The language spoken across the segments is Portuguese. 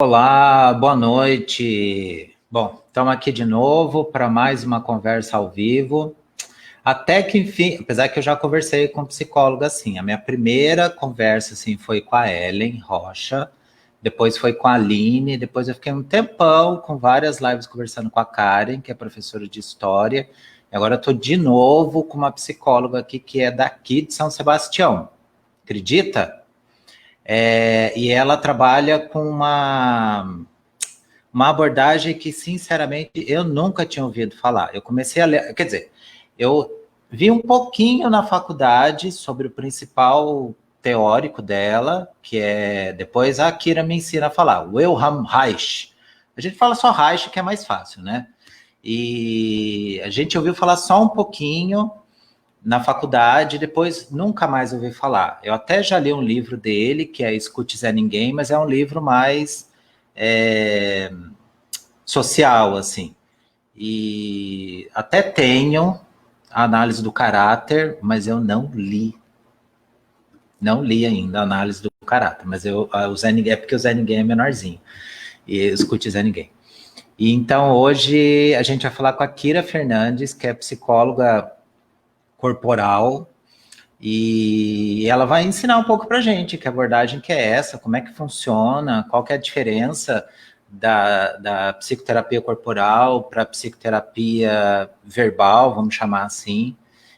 Olá, boa noite. Bom, estamos aqui de novo para mais uma conversa ao vivo. Até que enfim, apesar que eu já conversei com psicóloga assim, a minha primeira conversa assim foi com a Ellen Rocha, depois foi com a Aline, depois eu fiquei um tempão com várias lives conversando com a Karen, que é professora de história. E agora eu estou de novo com uma psicóloga aqui que é daqui de São Sebastião. Acredita? E ela trabalha com uma abordagem que, sinceramente, eu nunca tinha ouvido falar. Eu comecei a ler, quer dizer, eu vi um pouquinho na faculdade sobre o principal teórico dela, que é, depois a Kira me ensina a falar, Wilhelm Reich. A gente fala só Reich, que é mais fácil, né? E a gente ouviu falar só um pouquinho na faculdade, depois nunca mais ouvi falar. Eu até já li um livro dele, que é Escute Zé Ninguém, mas é um livro mais social, assim. E até tenho a análise do caráter, mas eu não li. Não li ainda a análise do caráter, mas o Zé Ninguém, é porque o Zé Ninguém é menorzinho. E Escute Zé Ninguém. E então hoje a gente vai falar com a Kira Fernandes, que é psicóloga corporal, e ela vai ensinar um pouco para a gente que abordagem que é essa, como é que funciona, qual que é a diferença da psicoterapia corporal para a psicoterapia verbal, vamos chamar assim.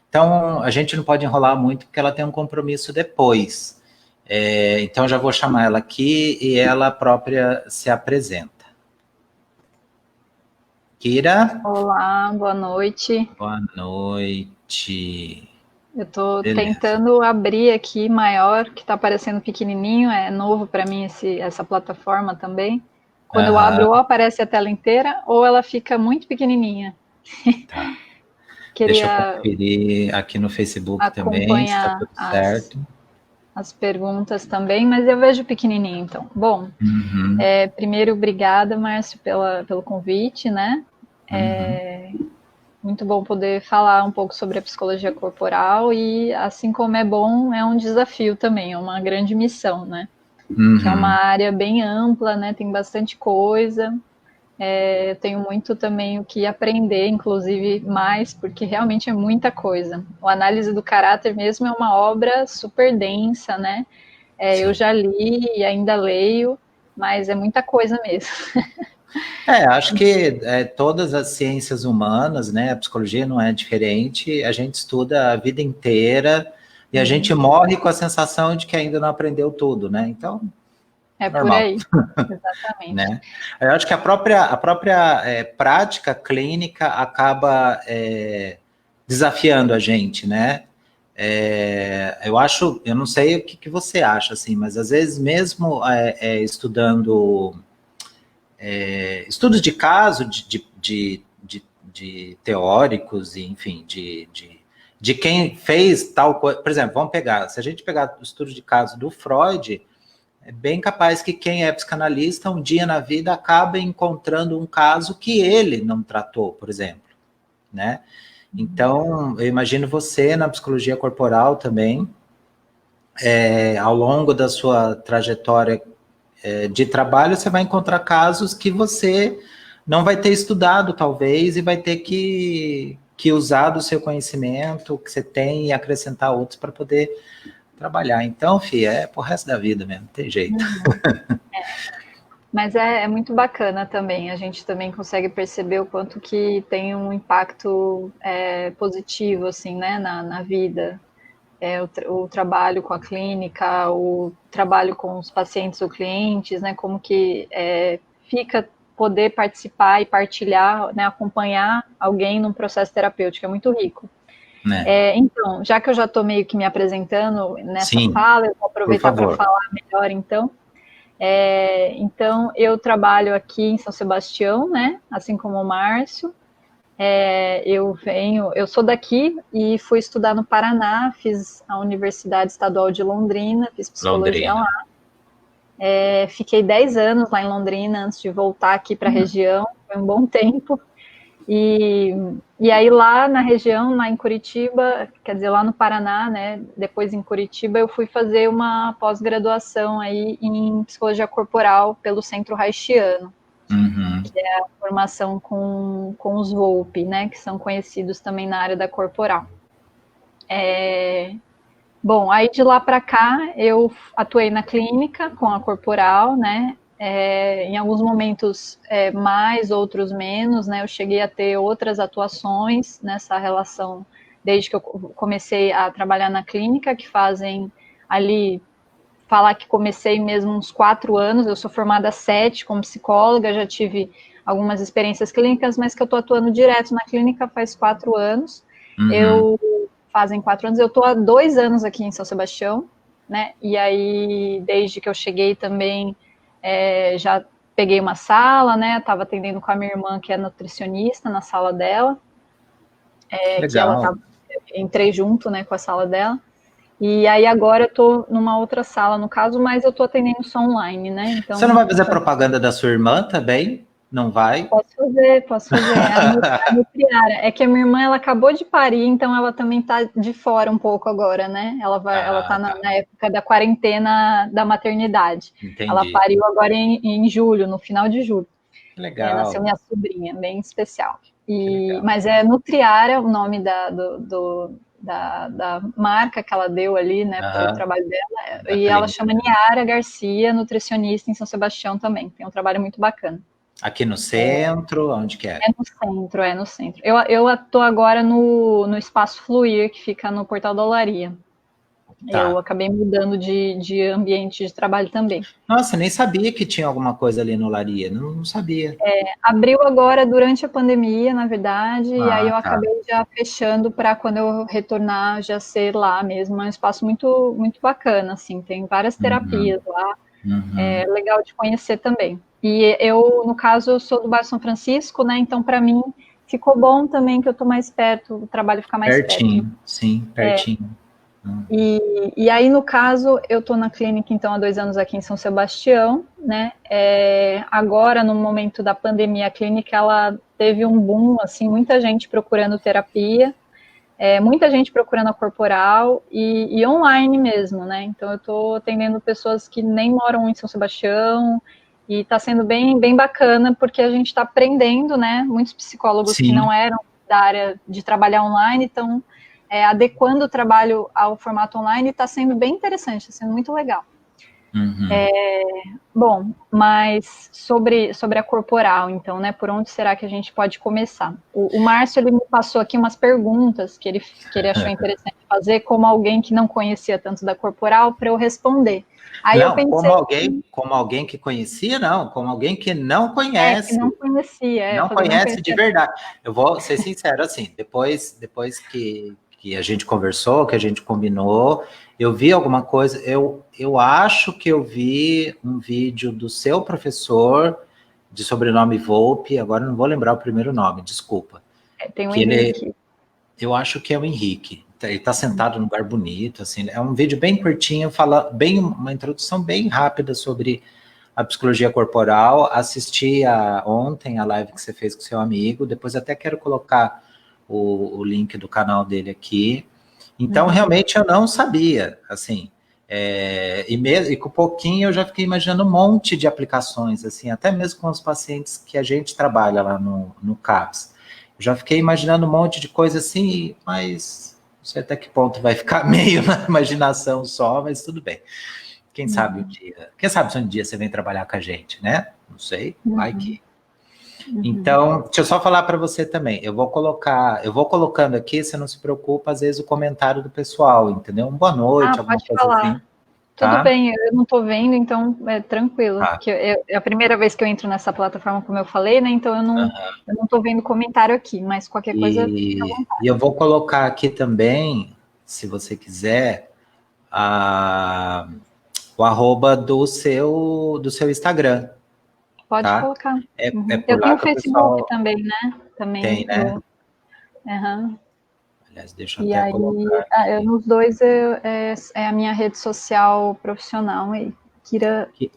Então, a gente não pode enrolar muito, porque ela tem um compromisso depois. Então, já vou chamar ela aqui e ela própria se apresenta. Kira? Olá, boa noite. Boa noite. Eu estou Beleza. tentando abrir aqui maior, que está parecendo pequenininho, é novo para mim essa plataforma também. Quando eu abro, ou aparece a tela inteira, ou ela fica muito pequenininha. Tá. Deixa eu Queria conferir aqui no Facebook também, se está acompanhar tudo certo. as perguntas também, mas eu vejo pequenininho, então. Bom, primeiro, obrigada, Márcio, pelo convite, né? Muito bom poder falar um pouco sobre a psicologia corporal e, assim como é bom, é um desafio também, é uma grande missão, né? Que é uma área bem ampla, né? Tem bastante coisa. Eu tenho muito também o que aprender, inclusive mais, porque realmente é muita coisa. O Análise do Caráter mesmo é uma obra super densa, né? Eu já li e ainda leio, mas é muita coisa mesmo. Acho que todas as ciências humanas, né, a psicologia não é diferente, a gente estuda a vida inteira e a gente morre com a sensação de que ainda não aprendeu tudo, né? Então, É normal. por aí, exatamente. Né? Eu acho que a própria prática clínica acaba desafiando a gente, né? Eu não sei o que você acha, assim, mas às vezes mesmo estudando estudos de caso de teóricos, e, enfim, de quem fez tal coisa. Por exemplo, se a gente pegar o estudo de caso do Freud, é bem capaz que quem é psicanalista um dia na vida acaba encontrando um caso que ele não tratou, por exemplo, né? Então, eu imagino você na psicologia corporal também, ao longo da sua trajetória de trabalho, você vai encontrar casos que você não vai ter estudado, talvez, e vai ter que usar do seu conhecimento que você tem e acrescentar outros para poder trabalhar. Então, é pro resto da vida mesmo, não tem jeito. Mas é muito bacana também, a gente também consegue perceber o quanto que tem um impacto positivo, assim, né, na vida. O trabalho com a clínica, o trabalho com os pacientes ou clientes, né, como que fica poder participar e partilhar, né, acompanhar alguém num processo terapêutico, é muito rico. Então, já que eu já estou meio que me apresentando nessa fala, eu vou aproveitar para falar melhor, então. Então, eu trabalho aqui em São Sebastião, né? Assim como o Márcio. Eu sou daqui e fui estudar no Paraná, fiz a Universidade Estadual de Londrina, fiz psicologia lá. Fiquei 10 anos lá em Londrina antes de voltar aqui para a região, foi um bom tempo. E aí lá na região, lá em Curitiba, quer dizer, lá no Paraná, né, depois em Curitiba, eu fui fazer uma pós-graduação aí em psicologia corporal pelo Centro Haitiano, Uhum. que é a formação com os Volpe, né, que são conhecidos também na área da corporal. Bom, aí de lá para cá eu atuei na clínica com a corporal, né? Em alguns momentos mais, outros menos, né? Eu cheguei a ter outras atuações nessa relação desde que eu comecei a trabalhar na clínica, que fazem ali, falar que comecei mesmo uns 4 anos, eu sou formada há 7 como psicóloga, já tive algumas experiências clínicas, mas que eu estou atuando direto na clínica faz 4 anos. Uhum. Eu fazem 4 anos. Eu estou há 2 anos aqui em São Sebastião, né? E aí, desde que eu cheguei também, já peguei uma sala, né? Estava atendendo com a minha irmã, que é nutricionista, na sala dela, Que que ela legal. tava, entrei junto, né, com a sala dela. E aí agora eu estou numa outra sala, no caso, mas eu estou atendendo só online, né? Você não vai Então, fazer propaganda da sua irmã também? Não vai? posso fazer, posso fazer. A Nutriara. É que a minha irmã, ela acabou de parir, então ela também está de fora um pouco agora, né? Ela tá Ah, tá. na época da quarentena da maternidade. Ela Entendi. pariu agora em julho, no final de julho. Que Nasceu legal. minha sobrinha, bem especial. Que legal. Mas é Nutriara o nome da marca que ela deu ali, né, para o Aham. trabalho dela. Da E ela clínica chama dela. Niara Garcia, nutricionista em São Sebastião também. Tem um trabalho muito bacana. Aqui no centro, onde que é? É no centro, é no centro. Eu estou agora no Espaço Fluir, que fica no Portal da Olaria. Eu Tá. acabei mudando de ambiente de trabalho também. Nossa, nem sabia que tinha alguma coisa ali no Laria. Não, não sabia. Abriu agora durante a pandemia, na verdade, e aí Ah, eu tá. acabei já fechando para quando eu retornar já ser lá mesmo. É um espaço muito, muito bacana, assim, tem várias Uhum. terapias lá, é Uhum. legal de conhecer também. E eu, no caso, eu sou do bairro São Francisco, né? Então, para mim, ficou bom também que eu estou mais perto, o trabalho fica mais perto. Pertinho, sim, pertinho. E aí, no caso, eu estou na clínica, então, há 2 anos aqui em São Sebastião, né? Agora, no momento da pandemia, a clínica, ela teve um boom, assim, muita gente procurando terapia, muita gente procurando a corporal e online mesmo, né? Então, eu estou atendendo pessoas que nem moram em São Sebastião e está sendo bem, bem bacana, porque a gente está aprendendo, né? Muitos psicólogos que Sim. não eram da área de trabalhar online estão adequando o trabalho ao formato online, está sendo bem interessante, está sendo muito legal. Uhum. Bom, mas sobre a corporal, então, né? Por onde será que a gente pode começar? O Márcio, ele me passou aqui umas perguntas que ele achou interessante fazer, como alguém que não conhecia tanto da corporal, para eu responder. Aí eu Não, pensei, como alguém que conhecia, não, como alguém que não que não conhece, conhecia, não fazer não conhece de conhecia. verdade. Eu vou ser sincero, assim, depois que a gente conversou, que a gente combinou, eu vi alguma coisa, eu acho que eu vi um vídeo do seu professor, de sobrenome Volpe, agora não vou lembrar o primeiro nome, desculpa, Tem o que ele, Henrique. eu acho que é o Henrique. Ele está sentado num lugar bonito, assim. É um vídeo bem curtinho, fala bem uma introdução bem rápida sobre a psicologia corporal. Assisti ontem a live que você fez com seu amigo. Depois até quero colocar o link do canal dele aqui. Então, realmente eu não sabia, assim. E com pouquinho eu já fiquei imaginando um monte de aplicações, assim, até mesmo com os pacientes que a gente trabalha lá no CAPS. Já fiquei imaginando um monte de coisa assim, mas não sei até que ponto vai ficar meio na imaginação só, mas tudo bem. Quem sabe um dia, quem sabe se um dia você vem trabalhar com a gente, né? Não sei, vai que. Então, deixa eu só falar para você também. Eu vou colocando aqui, você não se preocupa, às vezes o comentário do pessoal, entendeu? Boa noite, alguma Pode coisa assim, falar. Tudo tá? bem, eu não estou vendo, então é tranquilo, Tá. porque é a primeira vez que eu entro nessa plataforma, como eu falei, né? Então eu não estou vendo comentário aqui, mas qualquer coisa fica à E vontade. eu vou colocar aqui também, se você quiser, a, o arroba do seu Instagram, Pode tá? colocar. É Eu por lá tenho o que o Facebook pessoal também, né? tem, Também né? aham. Aliás, deixa eu E até aí, colocar aqui. nos dois é a minha rede social profissional aí. Kira, Que-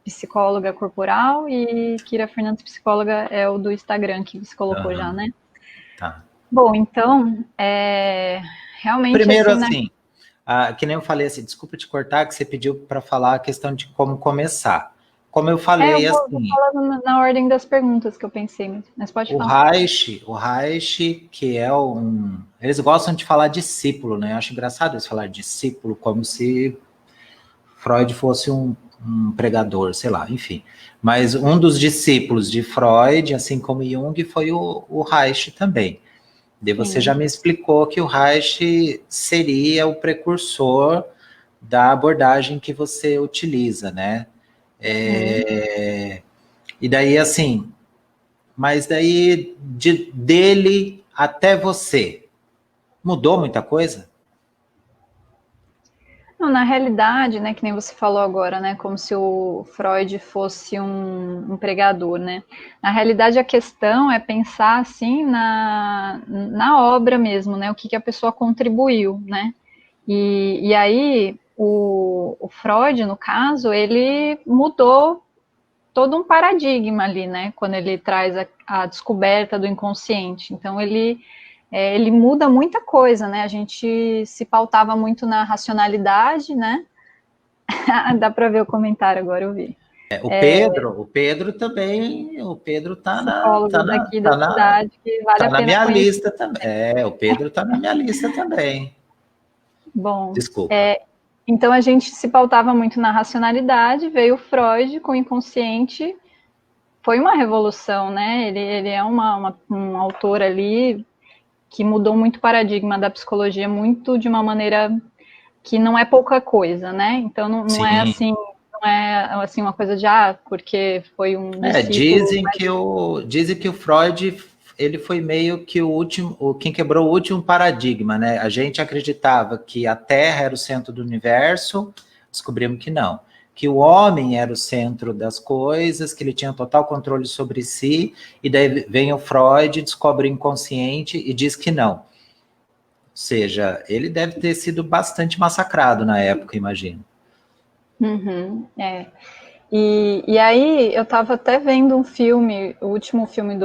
psicóloga corporal, e Kira Fernandes, psicóloga, é o do Instagram que você colocou já, né? Tá. Bom, então, realmente, Primeiro, assim, né? assim, que nem eu falei, assim, desculpa te cortar, que você pediu para falar a questão de como começar. Como eu Eu falei, vou assim, falando na ordem das perguntas que eu pensei, mas pode falar. O Reich, que é um... Eles gostam de falar discípulo, né? Eu acho engraçado eles falar discípulo como se Freud fosse um pregador, sei lá, enfim. Mas um dos discípulos de Freud, assim como Jung, foi o Reich também. Daí você Sim. já me explicou que o Reich seria o precursor da abordagem que você utiliza, né? Sim. E daí, assim, mas daí dele até você, mudou muita coisa? Não, na realidade, né, que nem você falou agora, né, como se o Freud fosse um pregador, né? Na realidade, a questão é pensar assim na obra mesmo, né? O que a pessoa contribuiu, né? E aí o Freud, no caso, ele mudou todo um paradigma ali, né? Quando ele traz a descoberta do inconsciente. Então ele muda muita coisa, né? A gente se pautava muito na racionalidade, né? Dá para ver o comentário agora, eu vi. O Pedro também, o Pedro Psicólogo daqui da cidade, que vale tá a na pena minha conhecer. lista também. É, o Pedro tá na minha lista também. Bom, Desculpa. então a gente se pautava muito na racionalidade, veio Freud com o inconsciente, foi uma revolução, né? Ele é um autor ali que mudou muito o paradigma da psicologia, muito de uma maneira que não é pouca coisa, né? Então não é Sim. assim, não é assim uma coisa de porque foi um É, discípulo. dizem que o Freud ele foi meio que o último, quem quebrou o último paradigma, né? A gente acreditava que a Terra era o centro do universo, descobrimos que não, que o homem era o centro das coisas, que ele tinha total controle sobre si, e daí vem o Freud, descobre o inconsciente e diz que não. Ou seja, ele deve ter sido bastante massacrado na época, imagino. Uhum, E aí eu estava até vendo um filme, o último filme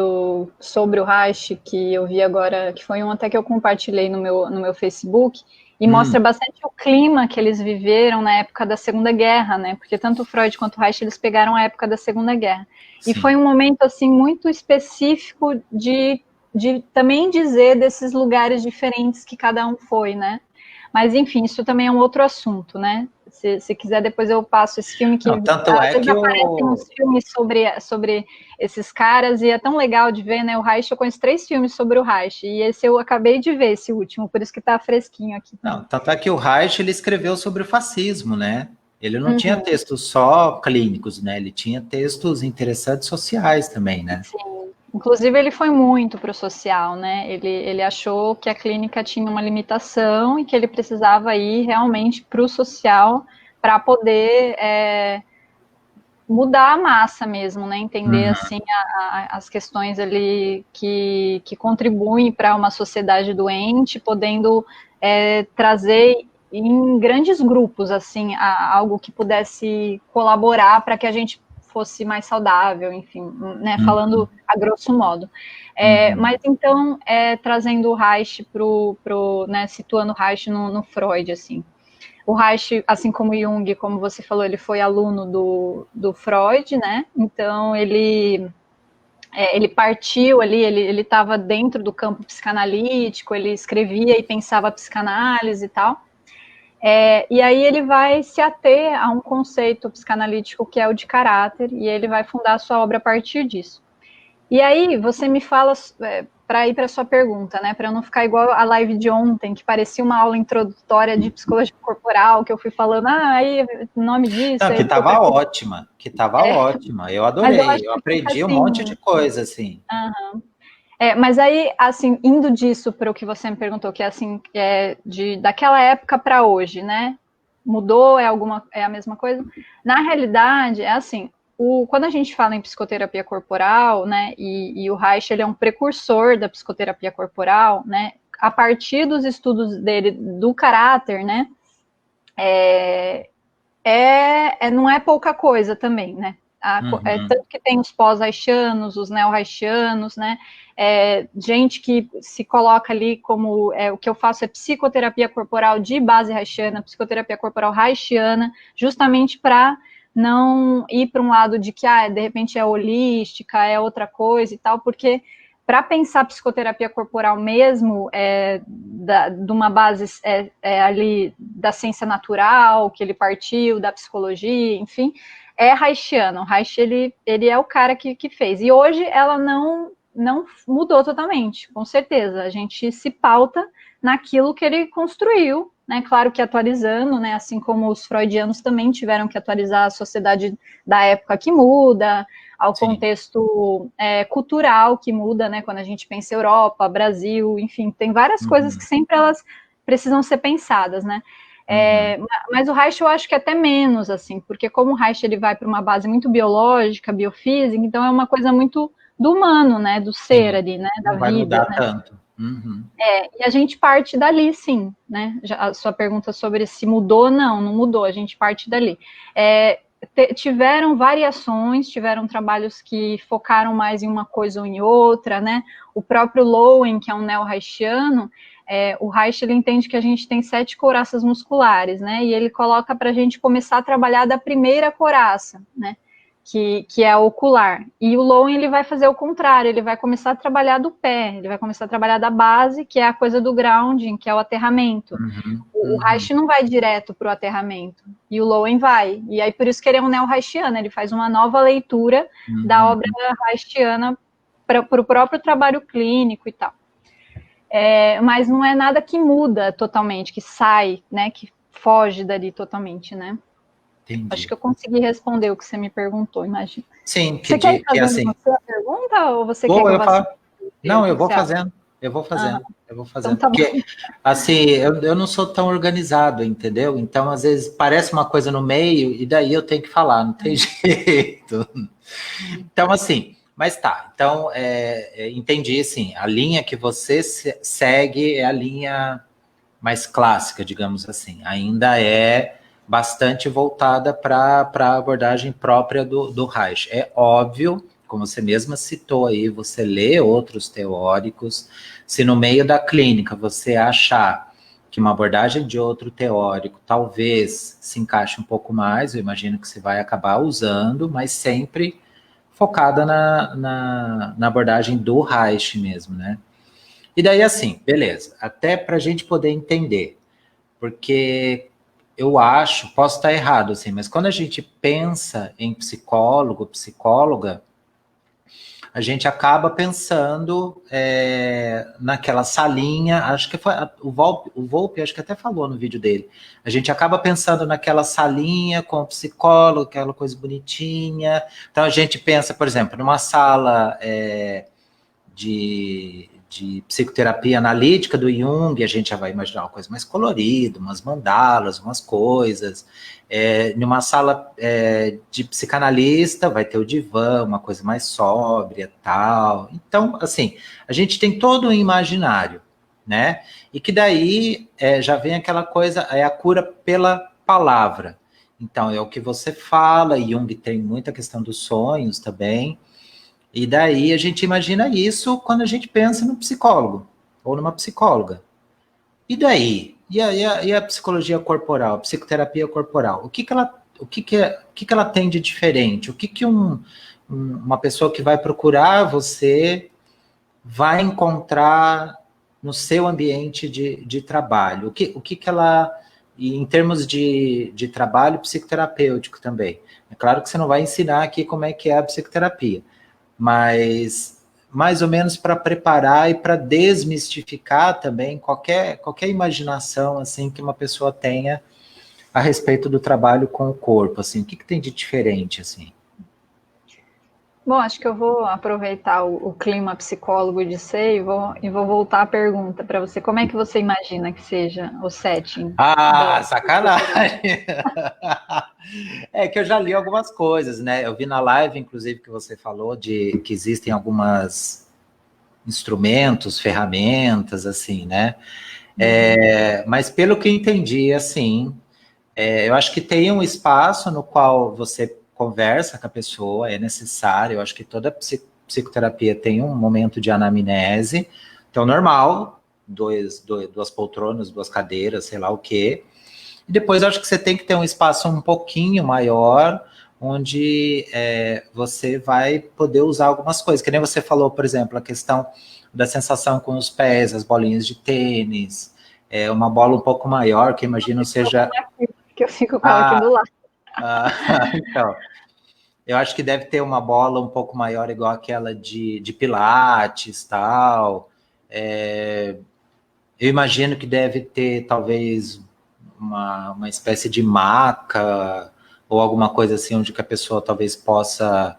sobre o Reich, que eu vi agora, que foi um até que eu compartilhei no meu Facebook, e mostra bastante o clima que eles viveram na época da Segunda Guerra, né? Porque tanto o Freud quanto o Reich, eles pegaram a época da Segunda Guerra. E Sim. foi um momento, assim, muito específico de também dizer desses lugares diferentes que cada um foi, né? Mas, enfim, isso também é um outro assunto, né? Se quiser, depois eu passo esse filme que Não, tanto às é vezes que aparecem o, uns filmes sobre esses caras e é tão legal de ver, né? O Reich, eu conheço 3 filmes sobre o Reich e esse eu acabei de ver, esse último, por isso que tá fresquinho aqui Não, também. tanto é que o Reich ele escreveu sobre o fascismo, né? Ele não tinha Uhum. textos só clínicos, né? Ele tinha textos interessantes sociais também, né? Sim. Inclusive, ele foi muito para o social, né? Ele achou que a clínica tinha uma limitação e que ele precisava ir realmente para o social para poder mudar a massa mesmo, né? Entender Uhum, assim as questões ali que contribuem para uma sociedade doente, podendo trazer em grandes grupos assim algo que pudesse colaborar para que a gente fosse mais saudável, enfim, né? uhum, Falando a grosso modo. uhum. Mas então trazendo o Reich né? Situando o Reich no Freud assim. O Reich, assim como Jung, como você falou, ele foi aluno do Freud, né? Então ele partiu ali, ele estava dentro do campo psicanalítico, ele escrevia e pensava psicanálise e tal. E aí ele vai se ater a um conceito psicanalítico que é o de caráter, e ele vai fundar a sua obra a partir disso. E aí você me fala, para ir para a sua pergunta, né? Para eu não ficar igual a live de ontem, que parecia uma aula introdutória de psicologia corporal, que eu fui falando, aí o nome disso, Não, aí porque outra coisa. que tava ótima. Eu Mas eu adorei, acho eu que fica aprendi um assim. monte de coisa, assim. Mas aí, assim, indo disso para o que você me perguntou, que é assim, daquela época para hoje, né? Mudou? É a mesma coisa? Na realidade, é assim, quando a gente fala em psicoterapia corporal, né, e o Reich, ele é um precursor da psicoterapia corporal, né, a partir dos estudos dele do caráter, né, não é pouca coisa também, né? Tanto que tem os pós-haitianos, os neo-haitianos, né? Gente que se coloca ali como o que eu faço é psicoterapia corporal de base haitiana, psicoterapia corporal haitiana, justamente para não ir para um lado de que de repente é holística, é outra coisa e tal, porque para pensar psicoterapia corporal mesmo, de uma base ali da ciência natural, que ele partiu, da psicologia, enfim, é haitiano. O Reich, ele é o cara que fez. E hoje ela não mudou totalmente, com certeza. A gente se pauta naquilo que ele construiu, né? Claro que atualizando, né? Assim como os freudianos também tiveram que atualizar a sociedade da época que muda, ao Sim. contexto cultural que muda, né? Quando a gente pensa Europa, Brasil, enfim, tem várias coisas que sempre elas precisam ser pensadas, né? Mas o Reich eu acho que até menos, assim, porque como o Reich ele vai para uma base muito biológica, biofísica, então é uma coisa muito do humano, né? Do ser Sim. ali, né? Da Não vai vida. Mudar né? tanto. E a gente parte dali, sim, né? A sua pergunta sobre se mudou, não mudou, a gente parte dali. Tiveram variações, tiveram trabalhos que focaram mais em uma coisa ou em outra, né? O próprio Lowen, que é um neo-haitiano, o Reich ele entende que a gente tem 7 couraças musculares, né? E ele coloca para a gente começar a trabalhar da primeira couraça, né? Que é a ocular. E o Lowen ele vai fazer o contrário, ele vai começar a trabalhar do pé, ele vai começar a trabalhar da base, que é a coisa do grounding, que é o aterramento. O Reich não vai direto para o aterramento, e o Lowen vai. E aí por isso que ele é um neo-reichiano, ele faz uma nova leitura da obra reichiana para o próprio trabalho clínico e tal. Mas não é nada que muda totalmente, que sai, né, que foge dali totalmente, né? Entendi. Acho que eu consegui responder o que você me perguntou, imagina. Sim, você quer ir fazendo assim, você a pergunta ou você quer que eu faça? Não, eu vou fazendo. Eu vou fazendo. Então tá porque, bom. Assim, eu não sou tão organizado, entendeu? Então, às vezes, parece uma coisa no meio e daí eu tenho que falar, não tem jeito. Então, assim, mas tá. Então, entendi, assim, a linha que você segue é a linha mais clássica, digamos assim. Ainda é bastante voltada para a abordagem própria do Reich. É óbvio, como você mesma citou aí, você lê outros teóricos, se no meio da clínica você achar que uma abordagem de outro teórico talvez se encaixe um pouco mais, eu imagino que você vai acabar usando, mas sempre focada na abordagem do Reich mesmo, né? E daí, assim, beleza, até para a gente poder entender, porque eu acho, posso estar errado, assim, mas quando a gente pensa em psicólogo, psicóloga, a gente acaba pensando naquela salinha, acho que foi o Volpe, acho que até falou no vídeo dele, a gente acaba pensando naquela salinha com o psicólogo, aquela coisa bonitinha, então a gente pensa, por exemplo, numa sala de psicoterapia analítica do Jung, a gente já vai imaginar uma coisa mais colorida, umas mandalas, umas coisas. Numa sala de psicanalista, vai ter o divã, uma coisa mais sóbria, tal. Então, assim, a gente tem todo um imaginário, né? E que daí já vem aquela coisa, é a cura pela palavra. Então, é o que você fala, Jung tem muita questão dos sonhos também, e daí a gente imagina isso quando a gente pensa no psicólogo ou numa psicóloga. E daí? E a psicologia corporal, a psicoterapia corporal? O que ela tem de diferente? O que uma pessoa que vai procurar você vai encontrar no seu ambiente de trabalho? O que ela... E em termos de trabalho psicoterapêutico também. É claro que você não vai ensinar aqui como é que é a psicoterapia, mas mais ou menos para preparar e para desmistificar também qualquer imaginação assim que uma pessoa tenha a respeito do trabalho com o corpo, assim, o que tem de diferente, assim? Bom, acho que eu vou aproveitar o clima psicólogo de ser e vou voltar a pergunta para você. Como é que você imagina que seja o setting? Sacanagem! É que eu já li algumas coisas, né? Eu vi na live, inclusive, que você falou de que existem algumas instrumentos, ferramentas, assim, né? Mas pelo que eu entendi, assim, Eu acho que tem um espaço no qual você conversa com a pessoa, é necessário. Eu acho que toda psicoterapia tem um momento de anamnese. Então, normal, duas poltronas, duas cadeiras, sei lá o quê. E depois eu acho que você tem que ter um espaço um pouquinho maior, onde você vai poder usar algumas coisas. Que nem você falou, por exemplo, a questão da sensação com os pés, as bolinhas de tênis, uma bola um pouco maior, que eu imagino seja... Que eu fico com ela aqui do lado. Então, eu acho que deve ter uma bola um pouco maior, igual aquela de Pilates, tal. Eu imagino que deve ter, talvez, uma espécie de maca, ou alguma coisa assim, onde que a pessoa talvez possa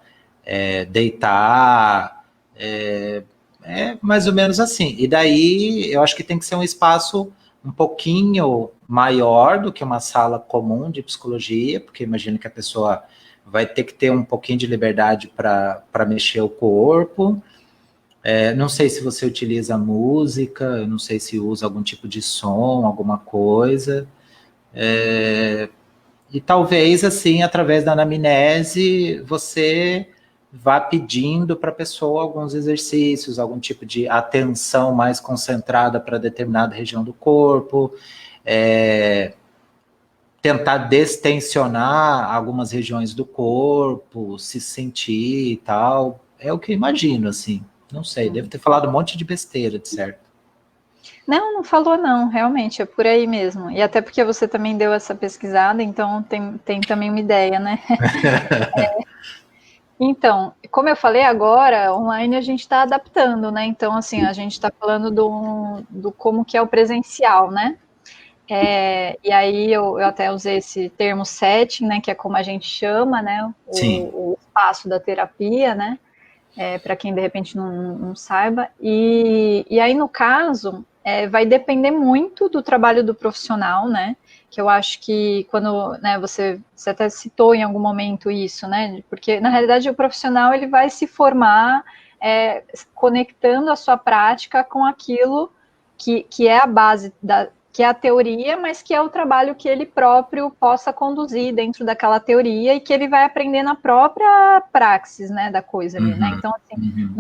deitar. Mais ou menos assim. E daí, eu acho que tem que ser um espaço um pouquinho maior do que uma sala comum de psicologia, porque imagino que a pessoa vai ter que ter um pouquinho de liberdade para mexer o corpo. Não sei se você utiliza música, não sei se usa algum tipo de som, alguma coisa. E talvez, assim, através da anamnese, você vá pedindo para a pessoa alguns exercícios, algum tipo de atenção mais concentrada para determinada região do corpo, tentar destensionar algumas regiões do corpo, se sentir e tal. É o que eu imagino, assim. Não sei, devo ter falado um monte de besteira, de certo. Não, não falou não, realmente, é por aí mesmo. E até porque você também deu essa pesquisada, então tem também uma ideia, né? Então, como eu falei agora, online a gente está adaptando, né? Então, assim, a gente está falando do como que é o presencial, né? E aí eu até usei esse termo setting, né? Que é como a gente chama, né? Sim. O espaço da terapia, né? Para quem de repente não saiba. E aí, no caso, vai depender muito do trabalho do profissional, né? Que eu acho que quando, né, você até citou em algum momento isso, né? Porque, na realidade, o profissional ele vai se formar conectando a sua prática com aquilo que é a base que é a teoria, mas que é o trabalho que ele próprio possa conduzir dentro daquela teoria e que ele vai aprender na própria praxis, né, da coisa ali, né? Então, assim,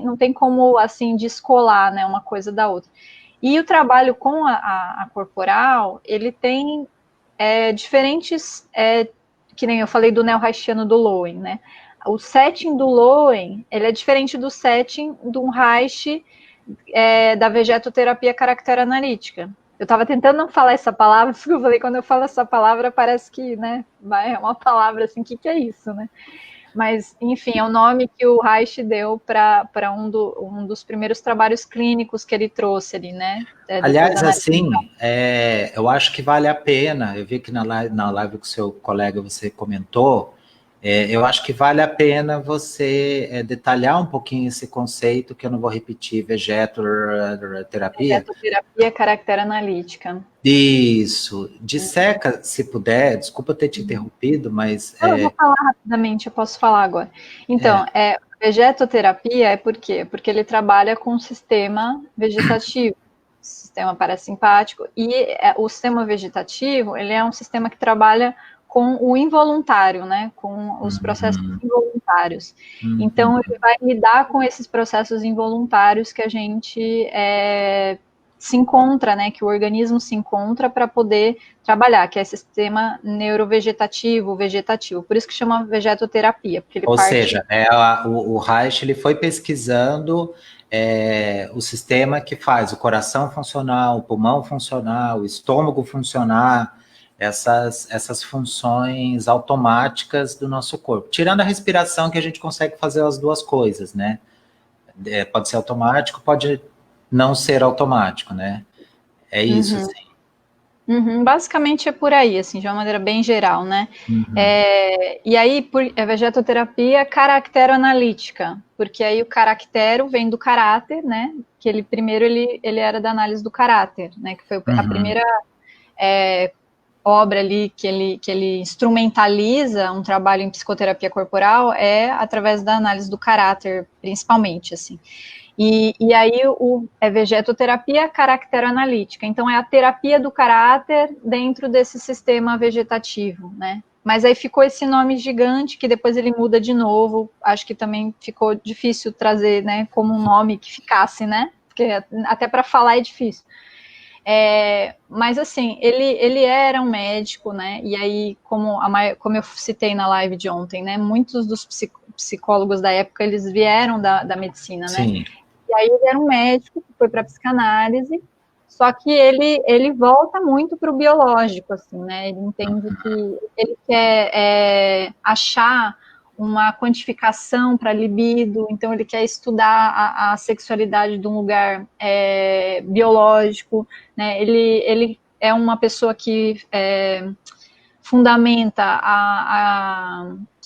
não tem como, assim, descolar, né, uma coisa da outra. E o trabalho com a corporal, ele tem diferentes, que nem eu falei do neo-haitiano do Lowen, né? O setting do Lowen, ele é diferente do setting do Reich da vegetoterapia caractere analítica. Eu estava tentando não falar essa palavra, porque eu falei, quando eu falo essa palavra, parece que, né, é uma palavra assim, o que é isso, né? Mas, enfim, é o nome que o Reich deu para um dos primeiros trabalhos clínicos que ele trouxe ali, né? Depois Aliás, da assim, eu acho que vale a pena. Eu vi que na live com o seu colega você comentou. Eu acho que vale a pena você detalhar um pouquinho esse conceito, que eu não vou repetir, vegetoterapia. vegetoterapia caractere analítica. Isso. Disseca, se puder, desculpa ter te interrompido, mas... Eu vou falar rapidamente, eu posso falar agora. Então, vegetoterapia é por quê? Porque ele trabalha com o sistema vegetativo, sistema parasimpático, e o sistema vegetativo, ele é um sistema que trabalha com o involuntário, né, com os processos involuntários. Então, ele vai lidar com esses processos involuntários que a gente se encontra, né, que o organismo se encontra para poder trabalhar, que é sistema neurovegetativo, vegetativo. Por isso que chama vegetoterapia, porque ele Ou parte... seja, o Reich ele foi pesquisando o sistema que faz o coração funcionar, o pulmão funcionar, o estômago funcionar, essas funções automáticas do nosso corpo. Tirando a respiração, que a gente consegue fazer as duas coisas, né? Pode ser automático, pode não ser automático, né? É isso, assim. Basicamente é por aí, assim, de uma maneira bem geral, né? E aí, vegetoterapia caracteroanalítica, porque aí o caractero vem do caráter, né? Que ele primeiro ele era da análise do caráter, né? Que foi a primeira obra ali que ele instrumentaliza um trabalho em psicoterapia corporal é através da análise do caráter, principalmente, assim. E aí é vegetoterapia caracteroanalítica, então é a terapia do caráter dentro desse sistema vegetativo, né? Mas aí ficou esse nome gigante, que depois ele muda de novo, acho que também ficou difícil trazer, né, como um nome que ficasse, né? Porque até para falar é difícil. Mas assim, ele era um médico, né? E aí, como eu citei na live de ontem, né? Muitos dos psicólogos da época, eles vieram da medicina, né? Sim. E aí ele era um médico que foi para psicanálise, só que ele volta muito para o biológico, assim, né? Ele entende que ele quer achar uma quantificação para libido, então ele quer estudar a sexualidade de um lugar biológico, né? Ele é uma pessoa que fundamenta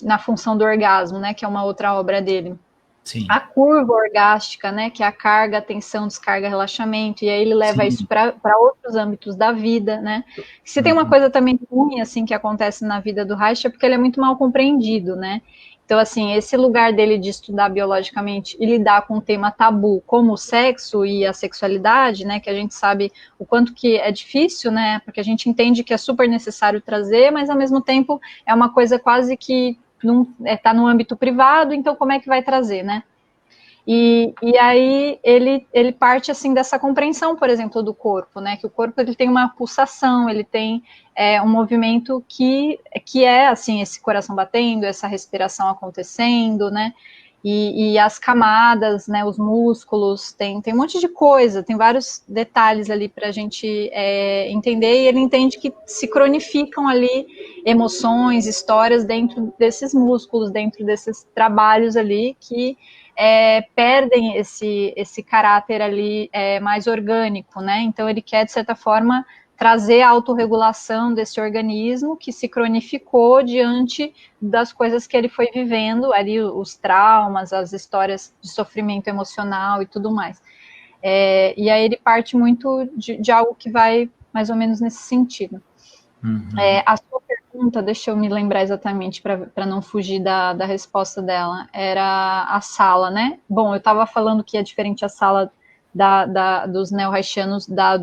na função do orgasmo, né? Que é uma outra obra dele. Sim. A curva orgástica, né, que é a carga, tensão, descarga, relaxamento, e aí ele leva isso para outros âmbitos da vida, né? Se tem uma coisa também ruim, assim, que acontece na vida do Reich, é porque ele é muito mal compreendido, né? Então, assim, esse lugar dele de estudar biologicamente e lidar com um tema tabu, como o sexo e a sexualidade, né, que a gente sabe o quanto que é difícil, né, porque a gente entende que é super necessário trazer, mas ao mesmo tempo é uma coisa quase que está no âmbito privado, então como é que vai trazer, né? E aí ele parte assim dessa compreensão, por exemplo, do corpo, né? Que o corpo ele tem uma pulsação, ele tem um movimento que é assim esse coração batendo, essa respiração acontecendo, né? E as camadas, né? Os músculos, tem um monte de coisa, tem vários detalhes ali para a gente entender. E ele entende que se cronificam ali emoções, histórias dentro desses músculos, dentro desses trabalhos ali que perdem esse caráter ali mais orgânico, né? Então ele quer, de certa forma, trazer a autorregulação desse organismo que se cronificou diante das coisas que ele foi vivendo, ali os traumas, as histórias de sofrimento emocional e tudo mais. E aí ele parte muito de algo que vai mais ou menos nesse sentido. A sua pergunta, deixa eu me lembrar exatamente para não fugir da resposta dela, era a sala, né? Bom, eu estava falando que é diferente a sala dos neo-reichianos da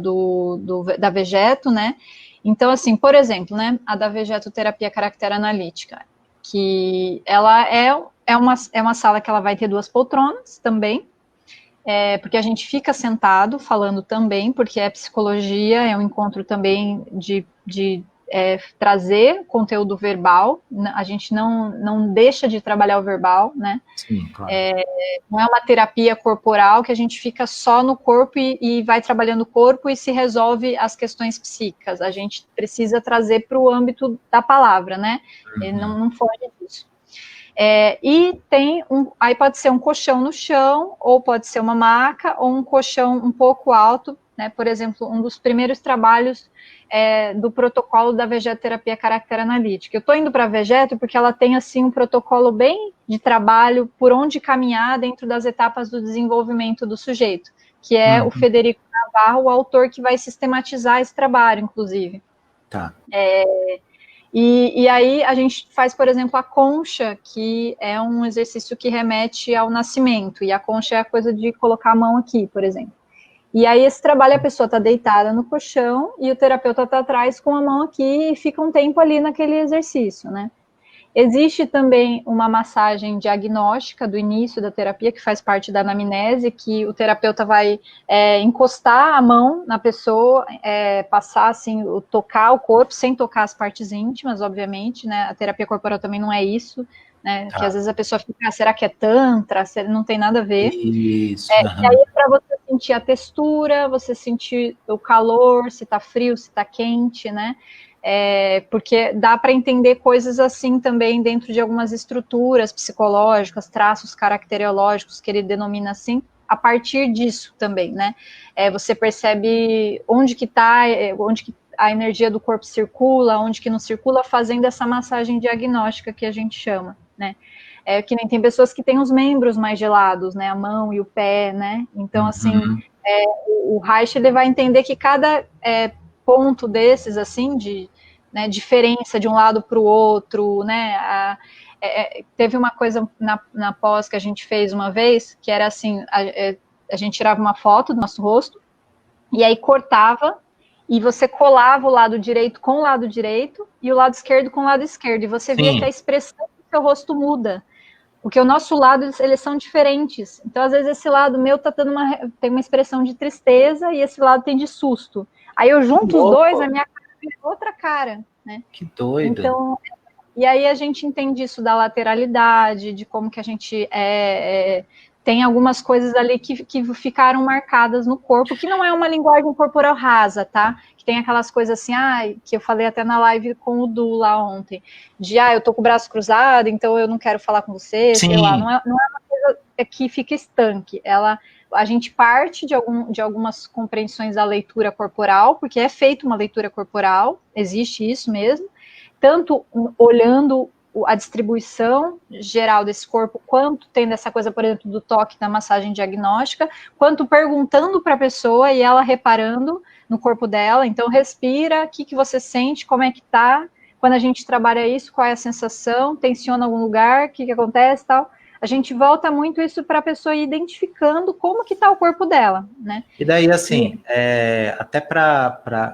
Vegeto, né? Então, assim, por exemplo, né, a da Vegetoterapia Caracteroanalítica, que ela é uma sala que ela vai ter 2 poltronas também, porque a gente fica sentado falando também, porque é psicologia, é um encontro também de trazer conteúdo verbal, a gente não deixa de trabalhar o verbal, né? Sim, claro. Não é uma terapia corporal que a gente fica só no corpo e vai trabalhando o corpo e se resolve as questões psíquicas. A gente precisa trazer para o âmbito da palavra, né? Ele não foge disso. E aí pode ser um colchão no chão, ou pode ser uma maca, ou um colchão um pouco alto, né? Por exemplo, um dos primeiros trabalhos do protocolo da vegetoterapia caracteroanalítica. Eu estou indo para a Vegeto porque ela tem assim um protocolo bem de trabalho por onde caminhar dentro das etapas do desenvolvimento do sujeito, que é o Federico Navarro, o autor que vai sistematizar esse trabalho, inclusive. Tá. E aí a gente faz, por exemplo, a concha, que é um exercício que remete ao nascimento, e a concha é a coisa de colocar a mão aqui, por exemplo. E aí esse trabalho, a pessoa está deitada no colchão e o terapeuta está atrás com a mão aqui e fica um tempo ali naquele exercício, né? Existe também uma massagem diagnóstica do início da terapia, que faz parte da anamnese, que o terapeuta vai encostar a mão na pessoa, passar, assim, tocar o corpo, sem tocar as partes íntimas, obviamente, né? A terapia corporal também não é isso, né? Que às vezes a pessoa fica, será que é tantra? Não tem nada a ver. Isso. E aí é para você sentir a textura, você sentir o calor, se está frio, se está quente, né? Porque dá para entender coisas assim também dentro de algumas estruturas psicológicas, traços caracterológicos, que ele denomina assim, a partir disso também, né? Você percebe onde que a energia do corpo circula, onde que não circula, fazendo essa massagem diagnóstica que a gente chama, né? Que nem tem pessoas que têm os membros mais gelados, né? A mão e o pé, né? Então, assim, o Reich, ele vai entender que cada ponto desses, assim, né, diferença de um lado para o outro, né, teve uma coisa na pós que a gente fez uma vez, que era assim, a gente tirava uma foto do nosso rosto, e aí cortava, e você colava o lado direito com o lado direito, e o lado esquerdo com o lado esquerdo, e você via que a expressão do seu rosto muda, porque o nosso lado, eles são diferentes, então às vezes esse lado meu tem uma expressão de tristeza, e esse lado tem de susto, aí eu junto os dois, a minha cara vira outra cara, né? Que doido. Então, e aí a gente entende isso da lateralidade, de como que a gente tem algumas coisas ali que ficaram marcadas no corpo, que não é uma linguagem corporal rasa, tá? Que tem aquelas coisas assim, que eu falei até na live com o Du lá ontem, de, eu tô com o braço cruzado, então eu não quero falar com você, Sim. sei lá, não é uma coisa que fica estanque, a gente parte de algumas compreensões da leitura corporal, porque é feita uma leitura corporal, existe isso mesmo, tanto olhando a distribuição geral desse corpo, quanto tendo essa coisa, por exemplo, do toque da massagem diagnóstica, quanto perguntando para a pessoa e ela reparando no corpo dela. Então, respira, o que você sente, como é que tá? Quando a gente trabalha isso, qual é a sensação? Tensiona algum lugar? O que acontece? Tal. A gente volta muito isso para a pessoa ir identificando como que está o corpo dela, né? E daí, assim, até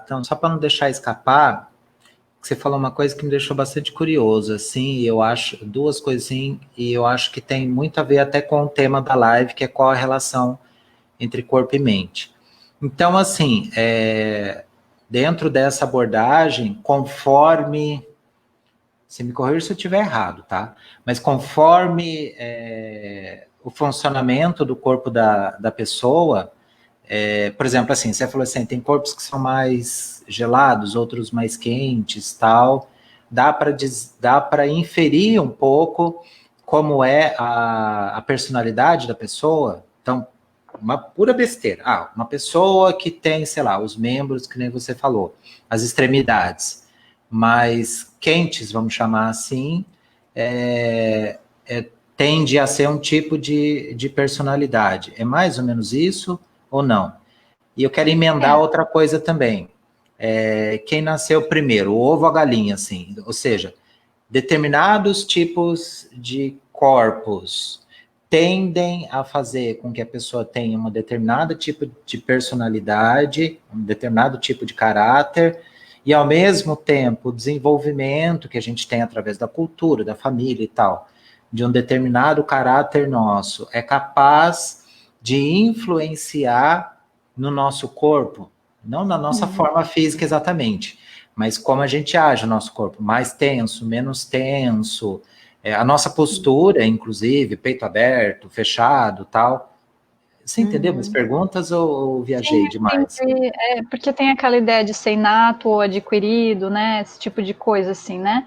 então, só para não deixar escapar, você falou uma coisa que me deixou bastante curioso, assim, eu acho, duas coisas assim, e eu acho que tem muito a ver até com o tema da live, que é qual a relação entre corpo e mente. Então, assim, dentro dessa abordagem, conforme, se me corrija se eu estiver errado, tá? Mas conforme o funcionamento do corpo da pessoa, por exemplo, assim, você falou assim, tem corpos que são mais gelados, outros mais quentes, tal. Dá para inferir um pouco como é a personalidade da pessoa. Então, uma pura besteira. Uma pessoa que tem, sei lá, os membros, que nem você falou, as extremidades mais quentes, vamos chamar assim, tende a ser um tipo de personalidade. É mais ou menos isso? Ou não? E eu quero emendar outra coisa também. Quem nasceu primeiro, o ovo ou a galinha, assim? Ou seja, determinados tipos de corpos tendem a fazer com que a pessoa tenha um determinado tipo de personalidade, um determinado tipo de caráter, e ao mesmo tempo o desenvolvimento que a gente tem através da cultura, da família e tal, de um determinado caráter nosso, é capaz de influenciar no nosso corpo, não na nossa forma física exatamente, mas como a gente age o nosso corpo, mais tenso, menos tenso, a nossa postura, inclusive, peito aberto, fechado, tal. Você entendeu minhas perguntas ou viajei demais? Entendi. Porque tem aquela ideia de ser inato ou adquirido, né? Esse tipo de coisa, assim, né?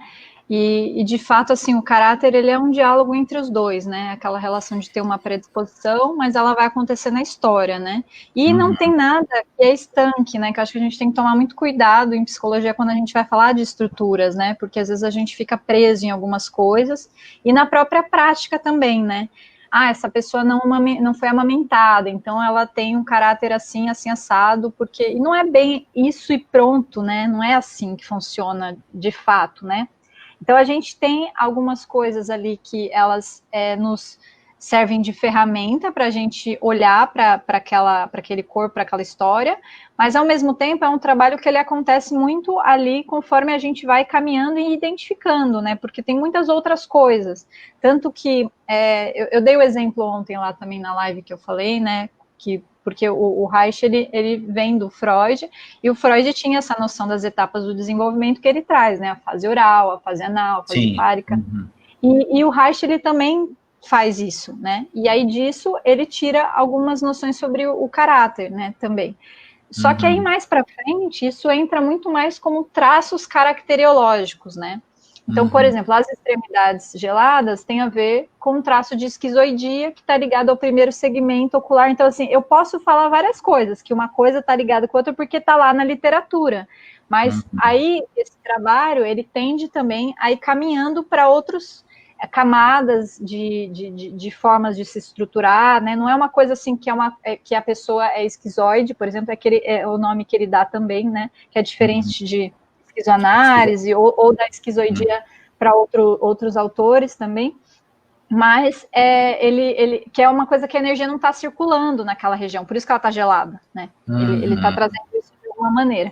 E de fato, assim, o caráter, ele é um diálogo entre os dois, né? Aquela relação de ter uma predisposição, mas ela vai acontecer na história, né? E não tem nada que é estanque, né? Que eu acho que a gente tem que tomar muito cuidado em psicologia quando a gente vai falar de estruturas, né? Porque às vezes a gente fica preso em algumas coisas e na própria prática também, né? Essa pessoa não foi amamentada, então ela tem um caráter assim, assim, assado, porque e não é bem isso e pronto, né? Não é assim que funciona de fato, né? Então a gente tem algumas coisas ali que elas nos servem de ferramenta para a gente olhar para aquele corpo, para aquela história, mas ao mesmo tempo é um trabalho que ele acontece muito ali conforme a gente vai caminhando e identificando, né? Porque tem muitas outras coisas. Tanto que eu dei o exemplo ontem lá também na live que eu falei, né? Porque o Reich, ele vem do Freud, e o Freud tinha essa noção das etapas do desenvolvimento que ele traz, né? A fase oral, a fase anal, a fase fálica. E o Reich, ele também faz isso, né? E aí disso ele tira algumas noções sobre o caráter, né? Também. Só que aí mais para frente isso entra muito mais como traços caracteriológicos, né? Então, por exemplo, as extremidades geladas têm a ver com um traço de esquizoidia que está ligado ao primeiro segmento ocular. Então, assim, eu posso falar várias coisas, que uma coisa está ligada com a outra porque está lá na literatura. Mas aí, esse trabalho, ele tende também a ir caminhando para outros camadas de formas de se estruturar, né? Não é uma coisa assim que a pessoa é esquizoide, por exemplo, é o nome que ele dá também, né? Que é diferente de esquizoanálise ou da esquizoidia para outros autores também, mas ele que é uma coisa que a energia não está circulando naquela região, por isso que ela está gelada, né? Ele está trazendo isso de alguma maneira.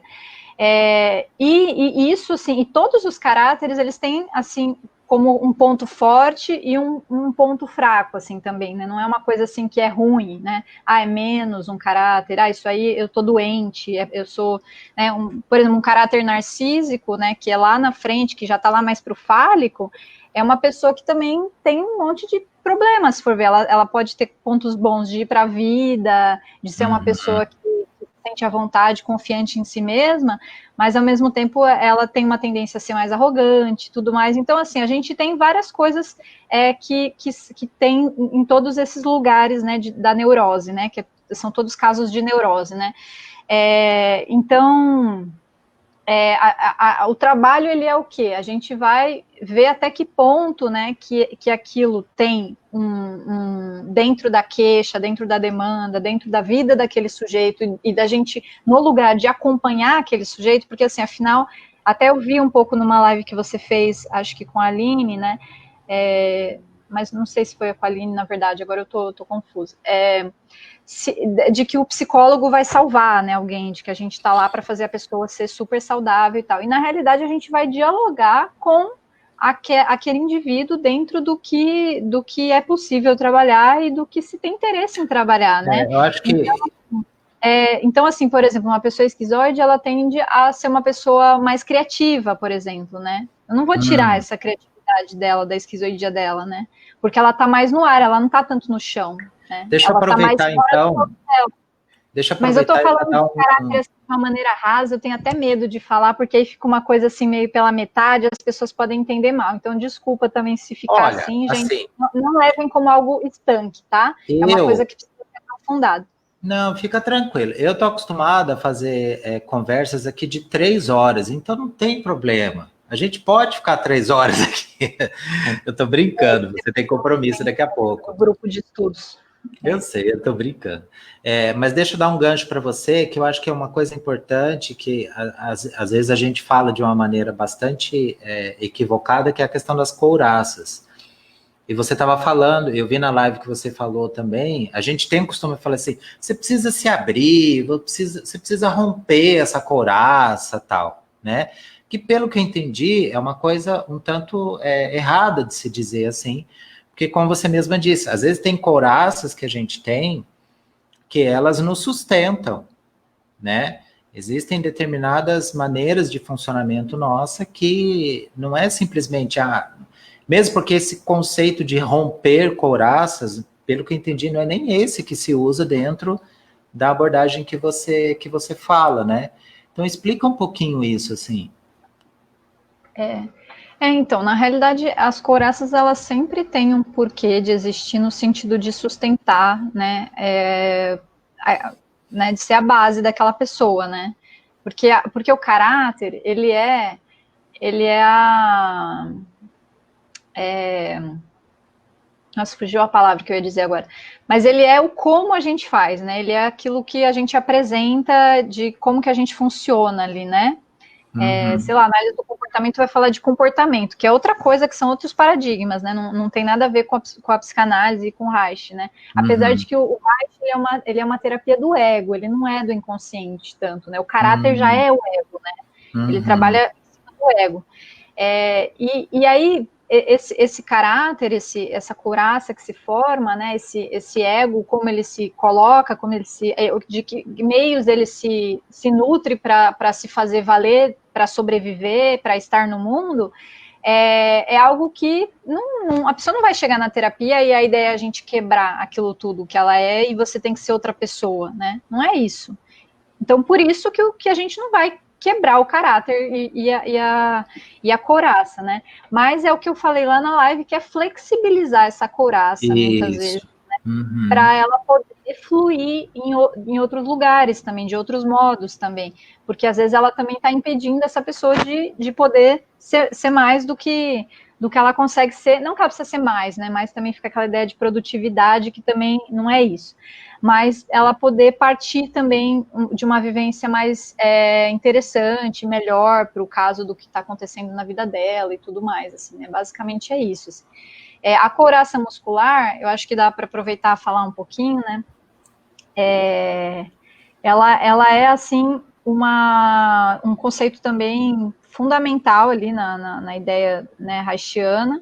E isso, assim, e todos os caráteres, eles têm, assim, como um ponto forte e um ponto fraco, assim, também, né? Não é uma coisa, assim, que é ruim, né? É menos um caráter, isso aí eu tô doente, eu sou, né, por exemplo, um caráter narcísico, né, que é lá na frente, que já tá lá mais pro fálico, é uma pessoa que também tem um monte de problemas, se for ver. Ela pode ter pontos bons de ir para a vida, de ser uma pessoa que sente a vontade, confiante em si mesma, mas ao mesmo tempo ela tem uma tendência a ser mais arrogante, tudo mais. Então, assim, a gente tem várias coisas que tem em todos esses lugares, né, da neurose, né, que são todos casos de neurose, né. Então, o trabalho, ele é o quê? A gente vai ver até que ponto, né, que aquilo tem dentro da queixa, dentro da demanda, dentro da vida daquele sujeito, e da gente, no lugar de acompanhar aquele sujeito, porque, assim, afinal, até eu vi um pouco numa live que você fez, acho que com a Aline, né, mas não sei se foi com a Aline, na verdade, agora eu tô confusa, de que o psicólogo vai salvar, né, alguém, de que a gente está lá para fazer a pessoa ser super saudável e tal. E, na realidade, a gente vai dialogar com aquele indivíduo dentro do que é possível trabalhar e do que se tem interesse em trabalhar, né? Eu acho que... Então, assim, por exemplo, uma pessoa esquizoide, ela tende a ser uma pessoa mais criativa, por exemplo, né? Eu não vou tirar essa criatividade dela, da esquizoidia dela, né? Porque ela está mais no ar, ela não está tanto no chão. Né? Deixa eu aproveitar, então. Mas eu estou falando de caráter assim, de uma maneira rasa, eu tenho até medo de falar, porque aí fica uma coisa assim meio pela metade, as pessoas podem entender mal. Então, desculpa também se ficar assim, gente. Assim, não levem como algo estanque, tá? É uma coisa que precisa ser aprofundada. Não, fica tranquilo. Eu estou acostumada a fazer conversas aqui de 3 horas, então não tem problema. A gente pode ficar 3 horas aqui. Eu estou brincando, você tem compromisso daqui a pouco. O grupo de estudos. Eu sei, eu estou brincando. Mas deixa eu dar um gancho para você, que eu acho que é uma coisa importante, que às vezes a gente fala de uma maneira bastante equivocada, que é a questão das couraças. E você estava falando, eu vi na live que você falou também, a gente tem o costume de falar assim, você precisa se abrir, você precisa romper essa couraça, tal, né? Que pelo que eu entendi, é uma coisa um tanto errada de se dizer assim, porque como você mesma disse, às vezes tem couraças que a gente tem, que elas nos sustentam, né? Existem determinadas maneiras de funcionamento nossa que não é simplesmente mesmo porque esse conceito de romper couraças, pelo que eu entendi, não é nem esse que se usa dentro da abordagem que você fala, né? Então explica um pouquinho isso, assim. Então, na realidade, as couraças, elas sempre têm um porquê de existir no sentido de sustentar, né, né, de ser a base daquela pessoa, né, porque o caráter, ele é nossa, fugiu a palavra que eu ia dizer agora, mas ele é o como a gente faz, né, ele é aquilo que a gente apresenta de como que a gente funciona ali, né, sei lá, a análise do comportamento vai falar de comportamento, que é outra coisa, que são outros paradigmas, né? Não tem nada a ver com a psicanálise e com o Reich, né? Apesar de que o Reich ele é uma terapia do ego, ele não é do inconsciente tanto, né? O caráter já é o ego, né? Ele trabalha em cima do ego. E aí, esse caráter, essa couraça que se forma, né? Esse ego, como ele se coloca, de que meios ele se nutre para se fazer valer, para sobreviver, para estar no mundo, é algo que a pessoa não vai chegar na terapia e a ideia é a gente quebrar aquilo tudo que ela é e você tem que ser outra pessoa, né? Não é isso. Então, por isso que a gente não vai quebrar o caráter e a couraça, né? Mas é o que eu falei lá na live, que é flexibilizar essa couraça, muitas vezes, né? Para ela poder fluir em outros lugares também, de outros modos também, porque às vezes ela também está impedindo essa pessoa de poder ser mais do que do que ela consegue ser, não que ela precisa ser mais, né, mas também fica aquela ideia de produtividade, que também não é isso, mas ela poder partir também de uma vivência mais interessante, melhor para o caso do que está acontecendo na vida dela e tudo mais, assim, né, basicamente é isso, assim. A couraça muscular, eu acho que dá para aproveitar e falar um pouquinho, né, ela é, assim, um conceito também fundamental ali na ideia, né, reichiana,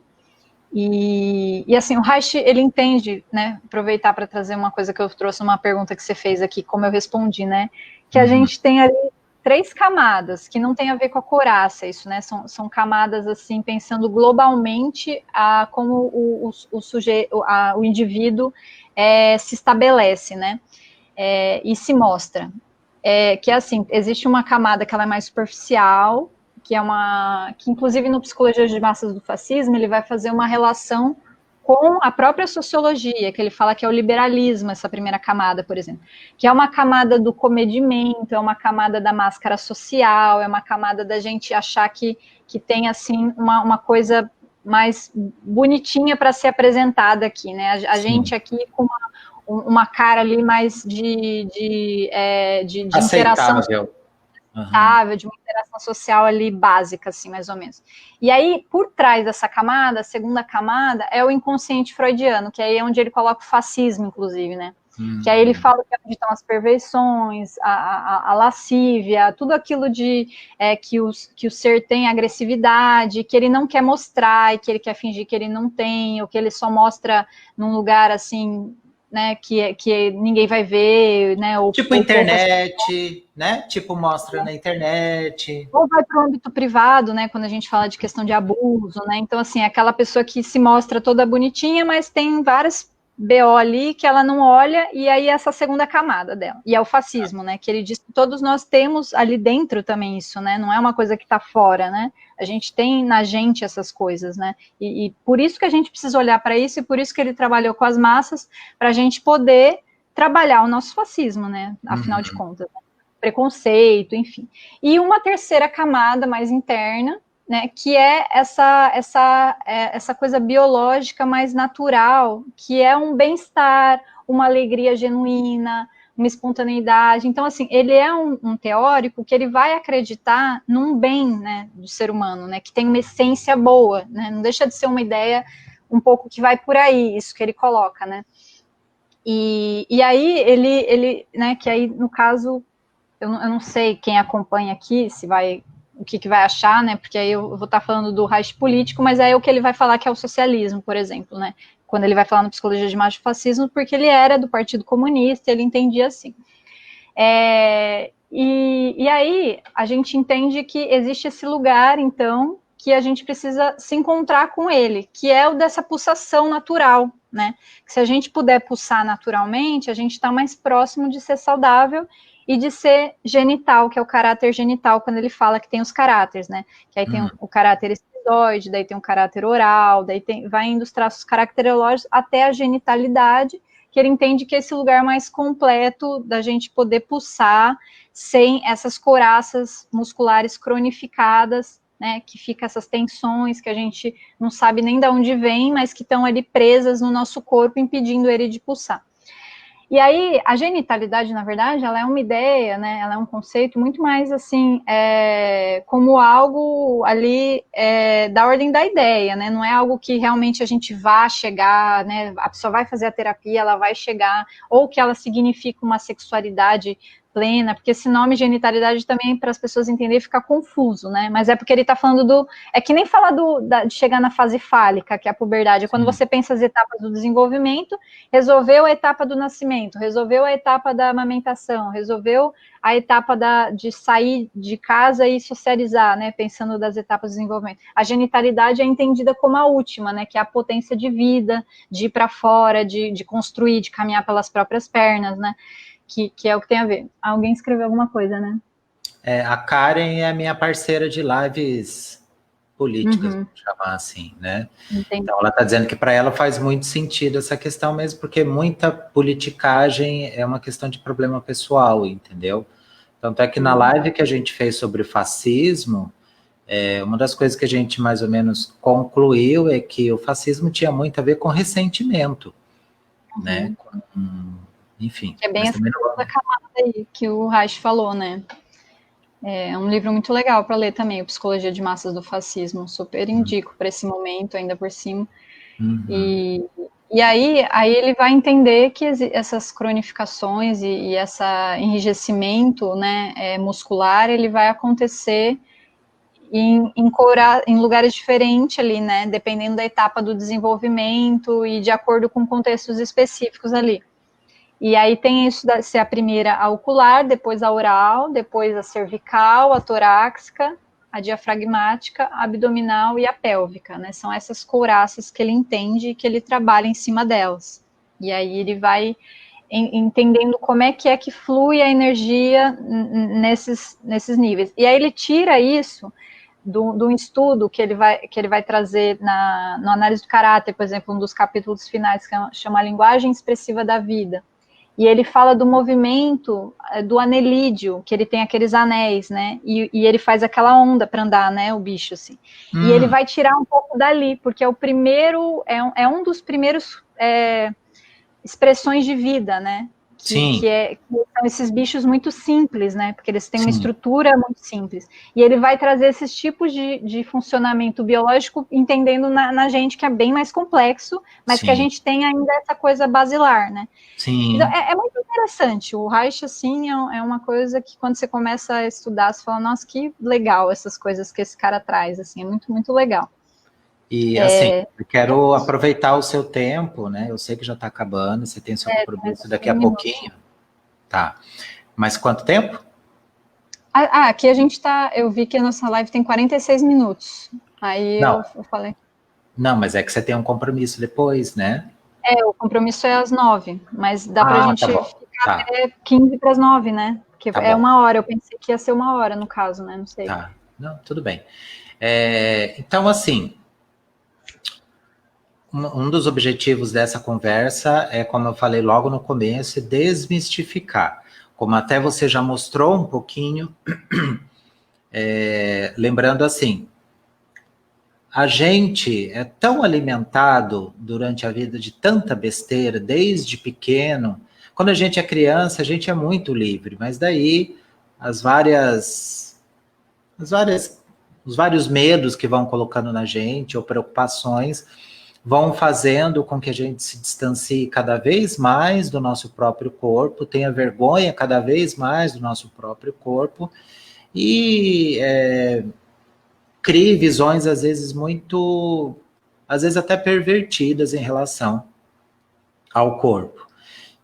e assim, o Reich, ele entende, né, aproveitar para trazer uma coisa que eu trouxe, uma pergunta que você fez aqui, como eu respondi, né, que a gente tem ali 3 camadas, que não tem a ver com a couraça, isso, né, são camadas, assim, pensando globalmente como o indivíduo se estabelece, né, e se mostra. Que é assim, existe uma camada que ela é mais superficial, que inclusive no Psicologia de Massas do Fascismo, ele vai fazer uma relação com a própria sociologia, que ele fala que é o liberalismo, essa primeira camada, por exemplo, que é uma camada do comedimento, é uma camada da máscara social, é uma camada da gente achar que tem, assim, uma coisa mais bonitinha para ser apresentada aqui, né? A gente aqui com uma cara ali mais de interação aceitável, de uma interação social ali básica, assim, mais ou menos. E aí, por trás dessa camada, a segunda camada, é o inconsciente freudiano, que aí é onde ele coloca o fascismo, inclusive, né? Que aí ele fala que é onde estão as perversões, a lascívia, tudo aquilo que o ser tem agressividade, que ele não quer mostrar, e que ele quer fingir que ele não tem, ou que ele só mostra num lugar, assim, né, que ninguém vai ver, né? Tipo internet, né? Tipo mostra na internet. Ou vai para o âmbito privado, né? Quando a gente fala de questão de abuso, né? Então, assim, aquela pessoa que se mostra toda bonitinha, mas tem várias BO ali que ela não olha, e aí essa segunda camada dela. E é o fascismo, né? Que ele diz que todos nós temos ali dentro também isso, né? Não é uma coisa que está fora, né? A gente tem na gente essas coisas, né? E por isso que a gente precisa olhar para isso, e por isso que ele trabalhou com as massas, para a gente poder trabalhar o nosso fascismo, né? Afinal de contas, né? Preconceito, enfim. E uma terceira camada mais interna, né, que é essa coisa biológica mais natural, que é um bem-estar, uma alegria genuína, uma espontaneidade. Então, assim, ele é um teórico que ele vai acreditar num bem, né, do ser humano, né, que tem uma essência boa, né, não deixa de ser uma ideia um pouco que vai por aí, isso que ele coloca, né. E aí ele, né, que aí, no caso, eu não sei quem acompanha aqui, o que vai achar, né? Porque aí eu vou estar falando do Reich político, mas é o que ele vai falar que é o socialismo, por exemplo, né? Quando ele vai falar no Psicologia de Massas do Fascismo, porque ele era do Partido Comunista, ele entendia assim. E aí a gente entende que existe esse lugar, então, que a gente precisa se encontrar com ele, que é o dessa pulsação natural, né? Que se a gente puder pulsar naturalmente, a gente está mais próximo de ser saudável e de ser genital, que é o caráter genital, quando ele fala que tem os caráteres, né? Que aí tem o caráter esquizoide, daí tem o caráter oral, daí vai indo os traços caracterológicos até a genitalidade, que ele entende que é esse lugar mais completo da gente poder pulsar sem essas couraças musculares cronificadas, né, que fica essas tensões que a gente não sabe nem de onde vem, mas que estão ali presas no nosso corpo, impedindo ele de pulsar. E aí, a genitalidade, na verdade, ela é uma ideia, né, ela é um conceito muito mais, assim, como algo ali da ordem da ideia, né, não é algo que realmente a gente vá chegar, né, a pessoa vai fazer a terapia, ela vai chegar, ou que ela significa uma sexualidade plena, porque esse nome genitalidade também, para as pessoas entenderem, fica confuso, né, mas é porque ele está falando é que nem falar de chegar na fase fálica, que é a puberdade, é quando você pensa as etapas do desenvolvimento, resolveu a etapa do nascimento, resolveu a etapa da amamentação, resolveu a etapa de sair de casa e socializar, né, pensando das etapas do desenvolvimento. A genitalidade é entendida como a última, né, que é a potência de vida, de ir para fora, de construir, de caminhar pelas próprias pernas, né, que é o que tem a ver. Alguém escreveu alguma coisa, né? A Karen é a minha parceira de lives políticas, vamos chamar assim, né? Entendi. Então ela está dizendo que para ela faz muito sentido essa questão mesmo, porque muita politicagem é uma questão de problema pessoal, entendeu? Tanto é que na live que a gente fez sobre fascismo, Uma das coisas que a gente mais ou menos concluiu é que o fascismo tinha muito a ver com ressentimento, né? Enfim. Que é bem essa segunda camada aí que o Reich falou, né? É um livro muito legal para ler também, o Psicologia de Massas do Fascismo. Super indico para esse momento, ainda por cima. E aí ele vai entender que essas cronificações e esse enrijecimento, né, muscular, ele vai acontecer em lugares diferentes ali, né, dependendo da etapa do desenvolvimento e de acordo com contextos específicos ali. E aí tem isso de ser a primeira a ocular, depois a oral, depois a cervical, a torácica, a diafragmática, a abdominal e a pélvica, né? São essas couraças que ele entende e que ele trabalha em cima delas. E aí ele vai entendendo como é que flui a energia nesses níveis. E aí ele tira isso do estudo que ele vai trazer no análise do caráter, por exemplo, um dos capítulos finais que chama a linguagem expressiva da vida. E ele fala do movimento do anelídeo, que ele tem aqueles anéis, né? E ele faz aquela onda para andar, né? O bicho, assim. E ele vai tirar um pouco dali, porque é o primeiro, é um dos primeiros expressões de vida, né? Que são esses bichos muito simples, né? Porque eles têm uma estrutura muito simples. E ele vai trazer esses tipos de funcionamento biológico, entendendo na gente que é bem mais complexo, mas que a gente tem ainda essa coisa basilar, né? Então, é muito interessante. O Reich, assim, é uma coisa que quando você começa a estudar, você fala, nossa, que legal essas coisas que esse cara traz, assim, é muito, muito legal. E, assim, eu quero aproveitar o seu tempo, né? Eu sei que já está acabando, você tem seu compromisso daqui a pouquinho. Tá. Mas quanto tempo? Aqui a gente tá... Eu vi que a nossa live tem 46 minutos. Aí eu falei... Não, mas é que você tem um compromisso depois, né? O compromisso é às 9, mas dá pra gente ficar até 15 para as 9, né? Porque é uma hora, eu pensei que ia ser uma hora no caso, né? Não sei. Tá, não, tudo bem. Então, assim, um dos objetivos dessa conversa é, como eu falei logo no começo, desmistificar. Como até você já mostrou um pouquinho, lembrando assim, a gente é tão alimentado durante a vida de tanta besteira, desde pequeno. Quando a gente é criança, a gente é muito livre, mas daí os vários medos que vão colocando na gente, ou preocupações, vão fazendo com que a gente se distancie cada vez mais do nosso próprio corpo, tenha vergonha cada vez mais do nosso próprio corpo, e crie visões, às vezes, até pervertidas em relação ao corpo.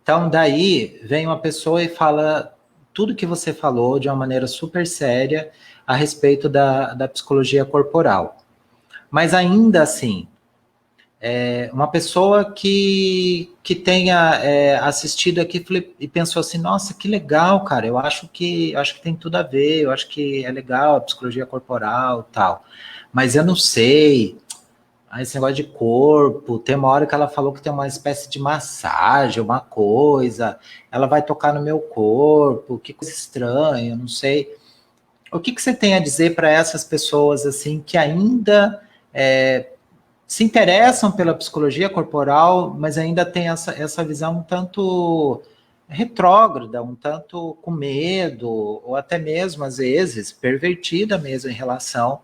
Então, daí, vem uma pessoa e fala tudo que você falou de uma maneira super séria a respeito da psicologia corporal. Mas ainda assim, uma pessoa que tenha assistido aqui e pensou assim, nossa, que legal, cara, eu acho que tem tudo a ver, eu acho que é legal a psicologia corporal e tal, mas eu não sei, esse negócio de corpo, tem uma hora que ela falou que tem uma espécie de massagem, uma coisa, ela vai tocar no meu corpo, que coisa estranha, eu não sei. O que você tem a dizer para essas pessoas, assim, que ainda se interessam pela psicologia corporal, mas ainda tem essa visão um tanto retrógrada, um tanto com medo, ou até mesmo, às vezes, pervertida mesmo em relação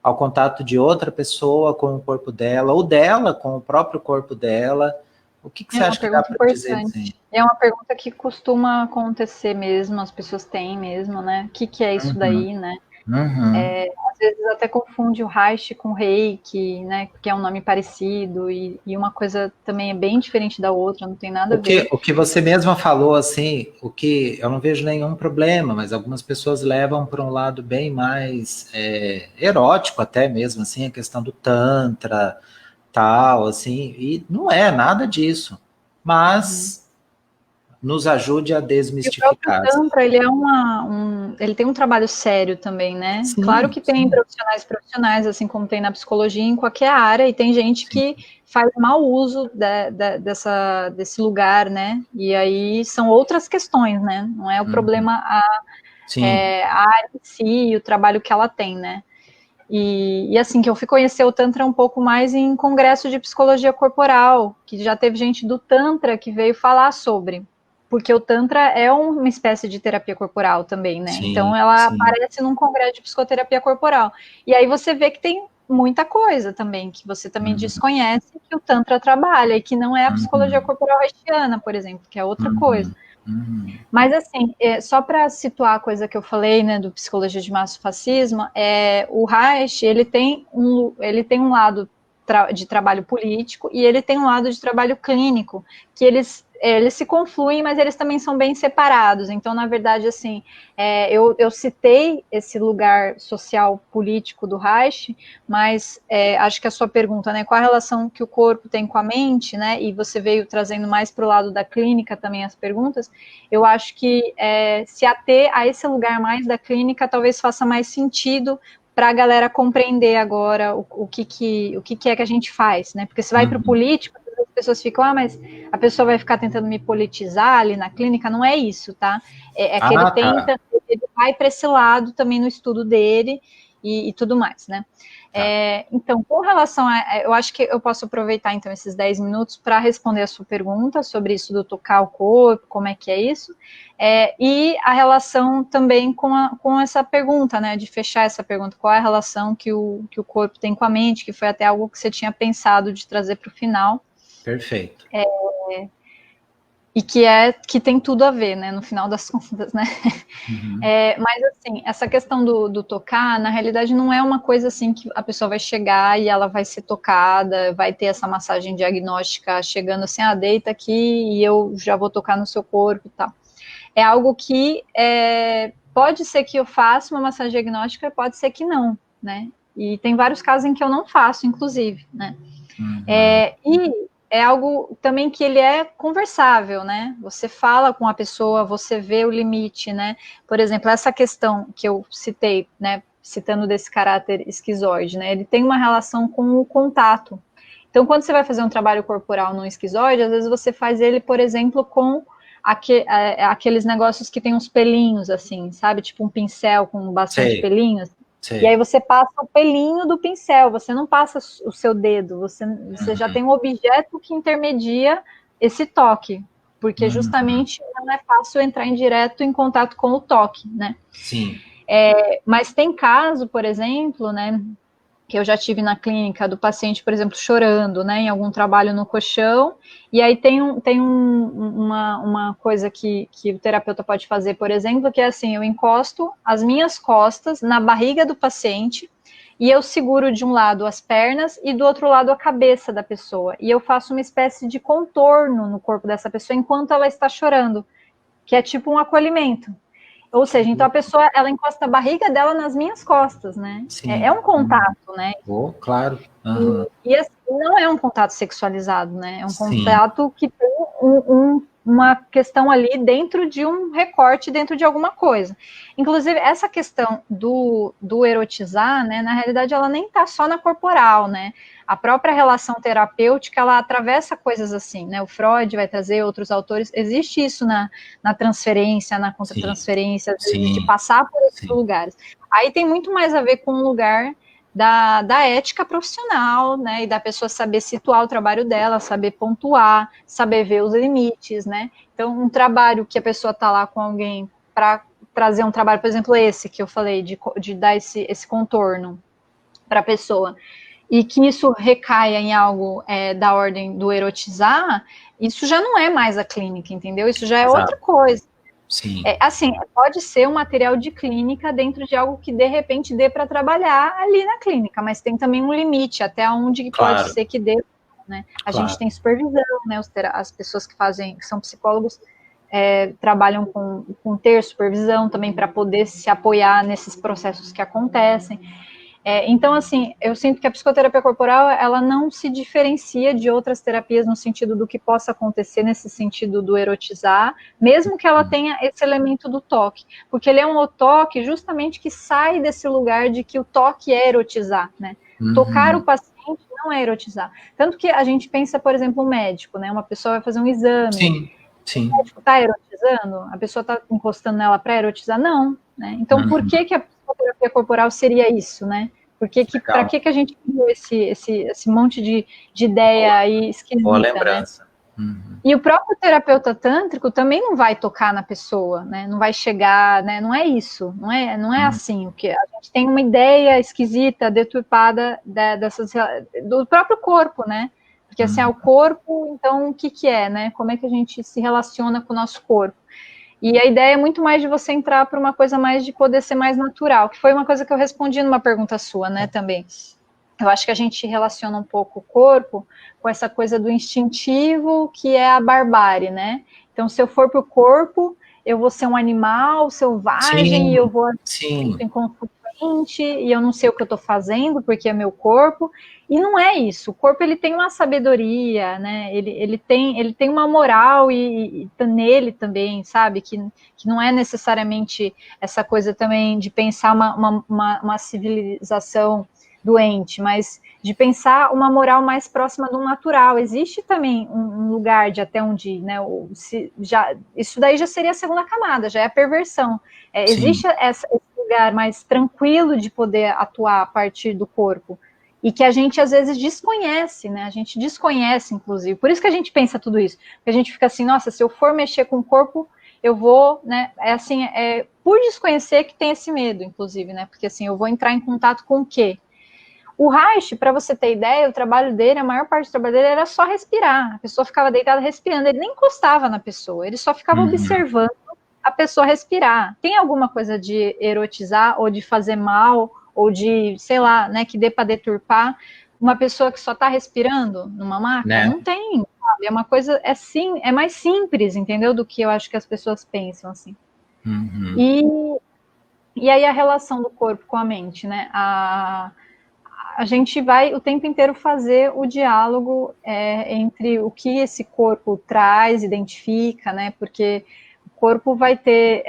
ao contato de outra pessoa com o corpo dela, ou dela com o próprio corpo dela. O que você acha que dá para dizer assim? É uma pergunta que costuma acontecer mesmo, as pessoas têm mesmo, né? O que é isso daí, né? Às vezes até confunde o Reich com o Reiki, né? Que é um nome parecido, e uma coisa também é bem diferente da outra, não tem nada a ver. O que você mesma falou, assim, o que eu não vejo nenhum problema, mas algumas pessoas levam para um lado bem mais erótico até mesmo, assim, a questão do Tantra, tal, assim, e não é nada disso, mas nos ajude a desmistificar. E o próprio Tantra, ele tem um trabalho sério também, né? Sim, claro que tem profissionais, assim como tem na psicologia, em qualquer área, e tem gente que faz mau uso desse lugar, né? E aí são outras questões, né? Não é o problema a área em si e o trabalho que ela tem, né? E assim, que eu fui conhecer o Tantra um pouco mais em congresso de psicologia corporal, que já teve gente do Tantra que veio falar sobre, porque o Tantra é uma espécie de terapia corporal também, né? Então Sim, ela sim. aparece num congresso de psicoterapia corporal. E aí você vê que tem muita coisa também, que você também Uhum, desconhece que o Tantra trabalha, e que não é a psicologia uhum, corporal haitiana, por exemplo, que é outra coisa. uhum, uhum. Mas, assim, só para situar a coisa que eu falei, né, do psicologia de massofascismo, o Reich, ele tem um lado de trabalho político e ele tem um lado de trabalho clínico, que eles se confluem, mas eles também são bem separados. Então, na verdade, assim, eu citei esse lugar social político do Reich, mas acho que a sua pergunta, né, qual a relação que o corpo tem com a mente, né, e você veio trazendo mais para o lado da clínica também as perguntas, eu acho que se ater a esse lugar mais da clínica talvez faça mais sentido para a galera compreender agora o que é que a gente faz, né? Porque se vai para o Uhum. político, as pessoas ficam, mas a pessoa vai ficar tentando me politizar ali na clínica, não é isso, tá? É que ele Ah, tá, tenta, ele vai para esse lado também no estudo dele e tudo mais, né? tá. Então, com relação eu acho que eu posso aproveitar, então, esses 10 minutos para responder a sua pergunta sobre isso do tocar o corpo, como é que é isso, e a relação também com essa pergunta, né, de fechar essa pergunta, qual é a relação que o corpo tem com a mente, que foi até algo que você tinha pensado de trazer para o final, Perfeito. e que tem tudo a ver, né, no final das contas, né? Uhum. Mas, assim, essa questão do tocar, na realidade, não é uma coisa assim que a pessoa vai chegar e ela vai ser tocada, vai ter essa massagem diagnóstica chegando assim, deita aqui e eu já vou tocar no seu corpo e tal. É algo que pode ser que eu faça uma massagem diagnóstica, pode ser que não, né? E tem vários casos em que eu não faço, inclusive, né? Uhum. E é algo também que ele é conversável, né? Você fala com a pessoa, você vê o limite, né? Por exemplo, essa questão que eu citei, né? Citando desse caráter esquizoide, né? Ele tem uma relação com o contato. Então, quando você vai fazer um trabalho corporal no esquizoide, às vezes você faz ele, por exemplo, com aqueles negócios que tem uns pelinhos, assim, sabe? Tipo um pincel com bastante Sei, pelinhos. E aí sei. você passa o pelinho do pincel, você não passa o seu dedo, você já Uhum. tem um objeto que intermedia esse toque, porque Uhum. justamente não é fácil entrar em direto em contato com o toque, né? Sim, Mas tem caso, por exemplo, né, que eu já tive na clínica do paciente, por exemplo, chorando, né, em algum trabalho no colchão, e aí uma coisa que o terapeuta pode fazer, por exemplo, que é assim, eu encosto as minhas costas na barriga do paciente e eu seguro de um lado as pernas e do outro lado a cabeça da pessoa, e eu faço uma espécie de contorno no corpo dessa pessoa enquanto ela está chorando, que é tipo um acolhimento. Ou seja, então a pessoa, ela encosta a barriga dela nas minhas costas, né? É sim. um Uhum. contato, né? Oh, claro. Uhum. E assim, não é um contato sexualizado, né? É um Sim, contato que tem uma questão ali dentro de um recorte, dentro de alguma coisa. Inclusive, essa questão do erotizar, né? Na realidade, ela nem está só na corporal, né? A própria relação terapêutica, ela atravessa coisas assim, né? O Freud vai trazer outros autores. Existe isso na transferência, na sim, contratransferência, às vezes, de sim, passar por esses sim. lugares. Aí tem muito mais a ver com um lugar da ética profissional, né, e da pessoa saber situar o trabalho dela, saber pontuar, saber ver os limites, né. Então, um trabalho que a pessoa está lá com alguém para trazer um trabalho, por exemplo, esse que eu falei, de dar esse contorno para a pessoa, e que isso recaia em algo da ordem do erotizar, isso já não é mais a clínica, entendeu? Isso já é outra Exato. coisa. Sim, Assim, pode ser um material de clínica dentro de algo que de repente dê para trabalhar ali na clínica, mas tem também um limite até onde pode claro, ser que dê, né? A gente claro. tem supervisão, né? As pessoas que são psicólogos, trabalham com ter supervisão também para poder se apoiar nesses processos que acontecem. Então, assim, eu sinto que a psicoterapia corporal, ela não se diferencia de outras terapias no sentido do que possa acontecer nesse sentido do erotizar, mesmo que ela tenha esse elemento do toque, porque ele é um toque justamente que sai desse lugar de que o toque é erotizar, né? Tocar o Uhum. paciente não é erotizar. Tanto que a gente pensa, por exemplo, um médico, né? Uma pessoa vai fazer um exame, Sim, o sim. médico está erotizando? A pessoa está encostando nela para erotizar? Não, né? Então, por Uhum. que a psicoterapia corporal seria isso, né? Para que a gente viu esse monte de ideia aí esquisita, boa lembrança. Né? E o próprio terapeuta tântrico também não vai tocar na pessoa, né? Não vai chegar, né? Não é isso, não é assim. O que a gente tem uma ideia esquisita, deturpada do próprio corpo, né? Porque assim, é o corpo, então o que é, né? Como é que a gente se relaciona com o nosso corpo? E a ideia é muito mais de você entrar para uma coisa mais de poder ser mais natural, que foi uma coisa que eu respondi numa pergunta sua, né, também. Eu acho que a gente relaciona um pouco o corpo com essa coisa do instintivo, que é a barbárie, né? Então, se eu for para o corpo, eu vou ser um animal selvagem, e eu vou sim. inconsequente, e eu não sei o que eu estou fazendo, porque é meu corpo. E não é isso. O corpo ele tem uma sabedoria, né? Ele tem uma moral e tá nele também, sabe? Que não é necessariamente essa coisa também de pensar uma civilização doente, mas de pensar uma moral mais próxima do natural. Existe também um lugar de até onde, né, isso daí já seria a segunda camada, já é a perversão. Existe esse lugar mais tranquilo de poder atuar a partir do corpo, e que a gente às vezes desconhece, né? A gente desconhece, inclusive. Por isso que a gente pensa tudo isso. Porque a gente fica assim, nossa, se eu for mexer com o corpo, eu vou, né? É assim, por desconhecer que tem esse medo, inclusive, né? Porque assim, eu vou entrar em contato com o quê? O Reich, para você ter ideia, o trabalho dele, a maior parte do trabalho dele era só respirar. A pessoa ficava deitada respirando, ele nem encostava na pessoa, ele só ficava observando a pessoa respirar. Tem alguma coisa de erotizar ou de fazer mal ou de, sei lá, né, que dê para deturpar uma pessoa que só está respirando numa maca? Né? Não tem, sabe? É uma coisa, é mais simples, entendeu? Do que eu acho que as pessoas pensam, assim. E aí a relação do corpo com a mente, né? A gente vai o tempo inteiro fazer o diálogo entre o que esse corpo traz, identifica, né? Porque o corpo vai ter,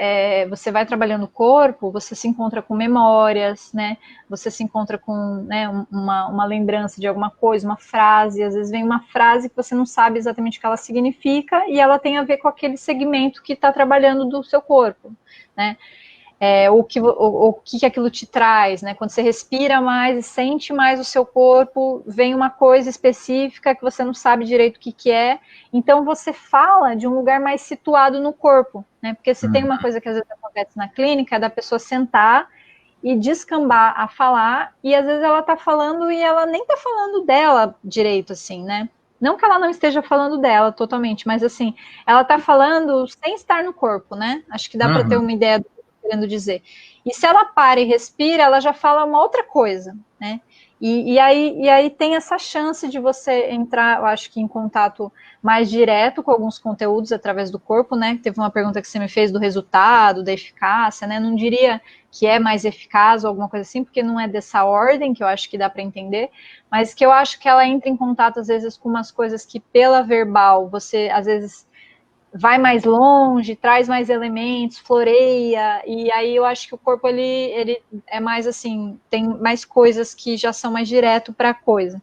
você vai trabalhando o corpo, você se encontra com memórias, né? Você se encontra com, né, uma lembrança de alguma coisa, uma frase, às vezes vem uma frase que você não sabe exatamente o que ela significa e ela tem a ver com aquele segmento que está trabalhando do seu corpo, né? O que aquilo te traz, né? Quando você respira mais e sente mais o seu corpo, vem uma coisa específica que você não sabe direito o que é, então você fala de um lugar mais situado no corpo, né? Porque se tem uma coisa que às vezes acontece na clínica, é da pessoa sentar e descambar a falar, e às vezes ela tá falando e ela nem tá falando dela direito, assim, né? Não que ela não esteja falando dela totalmente, mas assim, ela tá falando sem estar no corpo, né? Acho que dá para ter uma ideia do querendo dizer. E se ela para e respira, ela já fala uma outra coisa, né? E aí tem essa chance de você entrar, eu acho que em contato mais direto com alguns conteúdos através do corpo, né? Teve uma pergunta que você me fez do resultado, da eficácia, né? Não diria que é mais eficaz ou alguma coisa assim, porque não é dessa ordem, que eu acho que dá para entender, mas que eu acho que ela entra em contato, às vezes, com umas coisas que, pela verbal, você, às vezes, vai mais longe, traz mais elementos, floreia, e aí eu acho que o corpo ele é mais assim, tem mais coisas que já são mais direto para a coisa.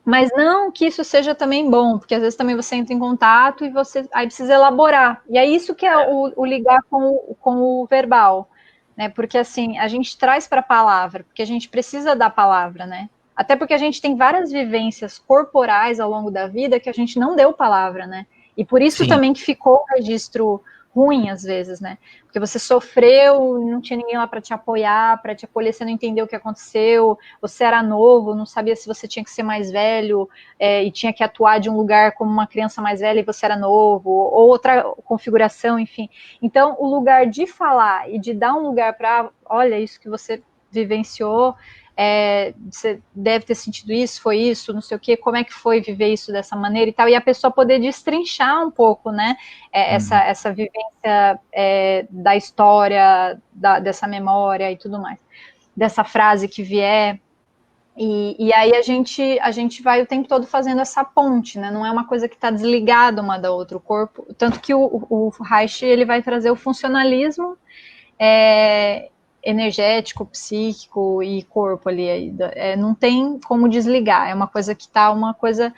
Mas não que isso seja também bom, porque às vezes também você entra em contato e você aí precisa elaborar. E é isso que é o ligar com o verbal, né? Porque assim, a gente traz para a palavra, porque a gente precisa da palavra, né? Até porque a gente tem várias vivências corporais ao longo da vida que a gente não deu palavra, né? E por isso também que ficou o registro ruim às vezes, né? Porque você sofreu, não tinha ninguém lá para te apoiar, para te acolher, você não entendeu o que aconteceu, você era novo, não sabia se você tinha que ser mais velho e tinha que atuar de um lugar como uma criança mais velha e você era novo, ou outra configuração, enfim. Então, o lugar de falar e de dar um lugar para, olha, isso que você vivenciou, você deve ter sentido isso, foi isso, não sei o quê, como é que foi viver isso dessa maneira e tal, e a pessoa poder destrinchar um pouco, né, essa vivência da história, dessa memória e tudo mais, dessa frase que vier, e aí a gente vai o tempo todo fazendo essa ponte, né, não é uma coisa que está desligada uma da outra, o corpo, tanto que o Reich, ele vai trazer o funcionalismo, energético, psíquico e corpo ali, não tem como desligar, é uma coisa que está uma coisa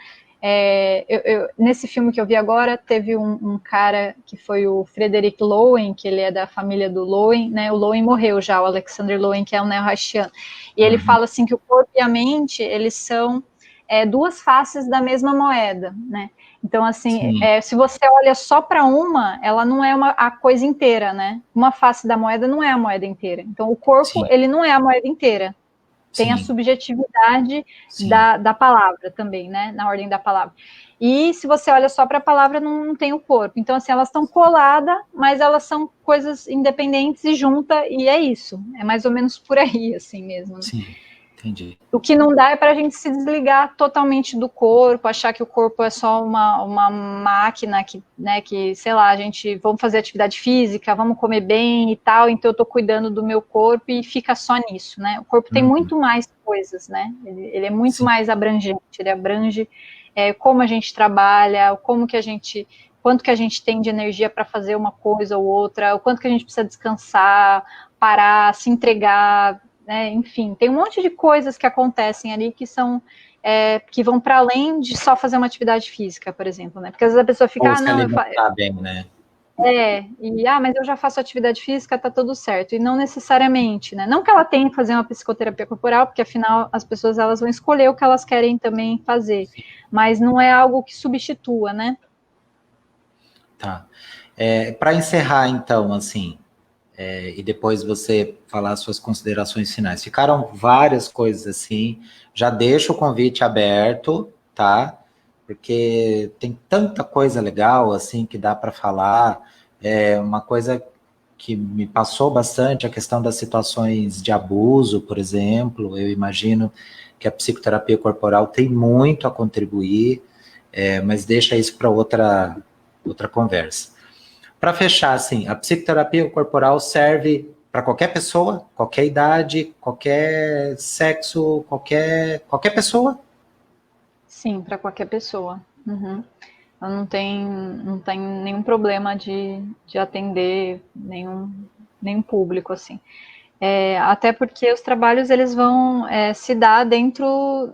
Nesse filme que eu vi agora, teve um cara que foi o Frederick Lowen, que ele é da família do Lowen, né? O Lowen morreu já, o Alexander Lowen, que é um neo-haitiano. E ele fala assim que o corpo e a mente, eles são duas faces da mesma moeda, né? Então, assim, se você olha só para uma, ela não é a coisa inteira, né? Uma face da moeda não é a moeda inteira. Então, o corpo, sim, ele não é a moeda inteira. Tem a sim, subjetividade sim. da palavra também, né? Na ordem da palavra. E se você olha só para a palavra, não tem o corpo. Então, assim, elas estão coladas, mas elas são coisas independentes e juntas, e é isso. É mais ou menos por aí, assim mesmo. Né? Sim, entendi. O que não dá é para a gente se desligar totalmente do corpo, achar que o corpo é só uma máquina que, né, que, sei lá, vamos fazer atividade física, vamos comer bem e tal, então eu estou cuidando do meu corpo e fica só nisso, né? O corpo tem muito mais coisas, né? Ele é muito Sim. mais abrangente, ele abrange como a gente trabalha, quanto que a gente tem de energia para fazer uma coisa ou outra, o quanto que a gente precisa descansar, parar, se entregar, né? Enfim, tem um monte de coisas que acontecem ali que são que vão para além de só fazer uma atividade física, por exemplo, né? Porque às vezes a pessoa fica, Ou se alimentar bem, né? mas eu já faço atividade física, tá tudo certo. E não necessariamente, né? Não que ela tenha que fazer uma psicoterapia corporal, porque afinal as pessoas elas vão escolher o que elas querem também fazer, mas não é algo que substitua, né? Tá. Para encerrar, então, assim, e depois você falar suas considerações finais. Ficaram várias coisas assim. Já deixo o convite aberto, tá? Porque tem tanta coisa legal assim que dá para falar. Uma coisa que me passou bastante a questão das situações de abuso, por exemplo. Eu imagino que a psicoterapia corporal tem muito a contribuir, mas deixa isso para outra conversa. Para fechar, assim, a psicoterapia corporal serve para qualquer pessoa, qualquer idade, qualquer sexo, qualquer pessoa? Sim, para qualquer pessoa. Uhum. Ela não tem nenhum problema de atender nenhum público, assim. Até porque os trabalhos eles vão se dar dentro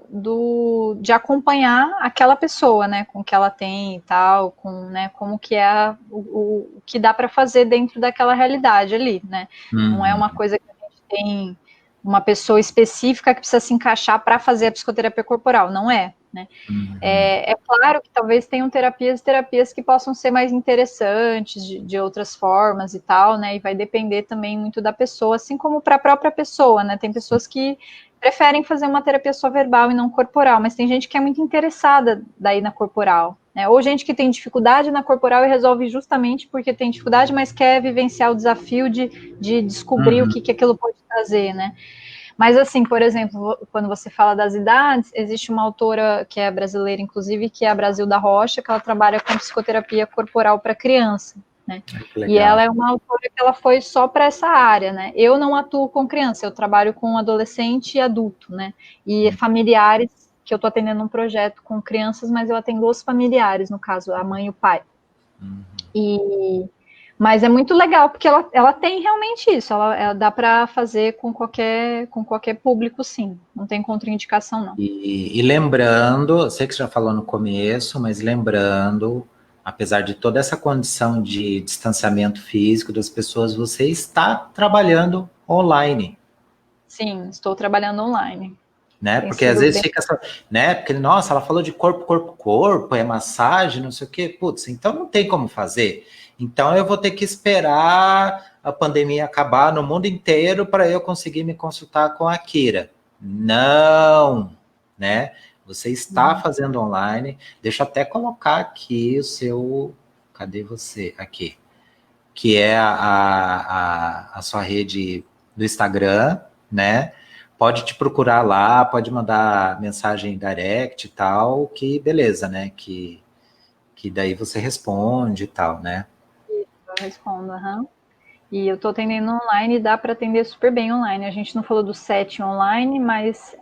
de acompanhar aquela pessoa, né, com o que ela tem e tal, com, né, como que é o que dá para fazer dentro daquela realidade ali, né? Não é uma coisa que a gente tem uma pessoa específica que precisa se encaixar para fazer a psicoterapia corporal, não é, né? É claro que talvez tenham terapias que possam ser mais interessantes de outras formas e tal, né? E vai depender também muito da pessoa, assim como para a própria pessoa, né? Tem pessoas que preferem fazer uma terapia só verbal e não corporal, mas tem gente que é muito interessada daí na corporal, né? Ou gente que tem dificuldade na corporal e resolve justamente porque tem dificuldade, mas quer vivenciar o desafio de descobrir o que aquilo pode trazer, né? Mas, assim, por exemplo, quando você fala das idades, existe uma autora que é brasileira, inclusive, que é a Brasil da Rocha, que ela trabalha com psicoterapia corporal para criança, né? E ela Legal. é uma autora que ela foi só para essa área, né? Eu não atuo com criança, eu trabalho com adolescente e adulto, né? E familiares, que eu estou atendendo um projeto com crianças, mas eu atendo os familiares, no caso, a mãe e o pai. Mas é muito legal, porque ela tem realmente isso, ela dá para fazer com qualquer público, sim. Não tem contraindicação, não. E lembrando, eu sei que você já falou no começo, mas lembrando, apesar de toda essa condição de distanciamento físico das pessoas, você está trabalhando online. Sim, estou trabalhando online. Né? Tem Porque às sido vezes bem. fica essa, né? Porque, nossa, ela falou de corpo, corpo, corpo, é massagem, não sei o quê. Putz, então não tem como fazer. Então eu vou ter que esperar a pandemia acabar no mundo inteiro para eu conseguir me consultar com a Kira. Não, né? Você está fazendo online. Deixa eu até colocar aqui o seu. Cadê você? Aqui. Que é a sua rede do Instagram, né? Pode te procurar lá, pode mandar mensagem direct e tal, que beleza, né? Que daí você responde e tal, né? Eu respondo, aham. E eu estou atendendo online e dá para atender super bem online. A gente não falou do set online, mas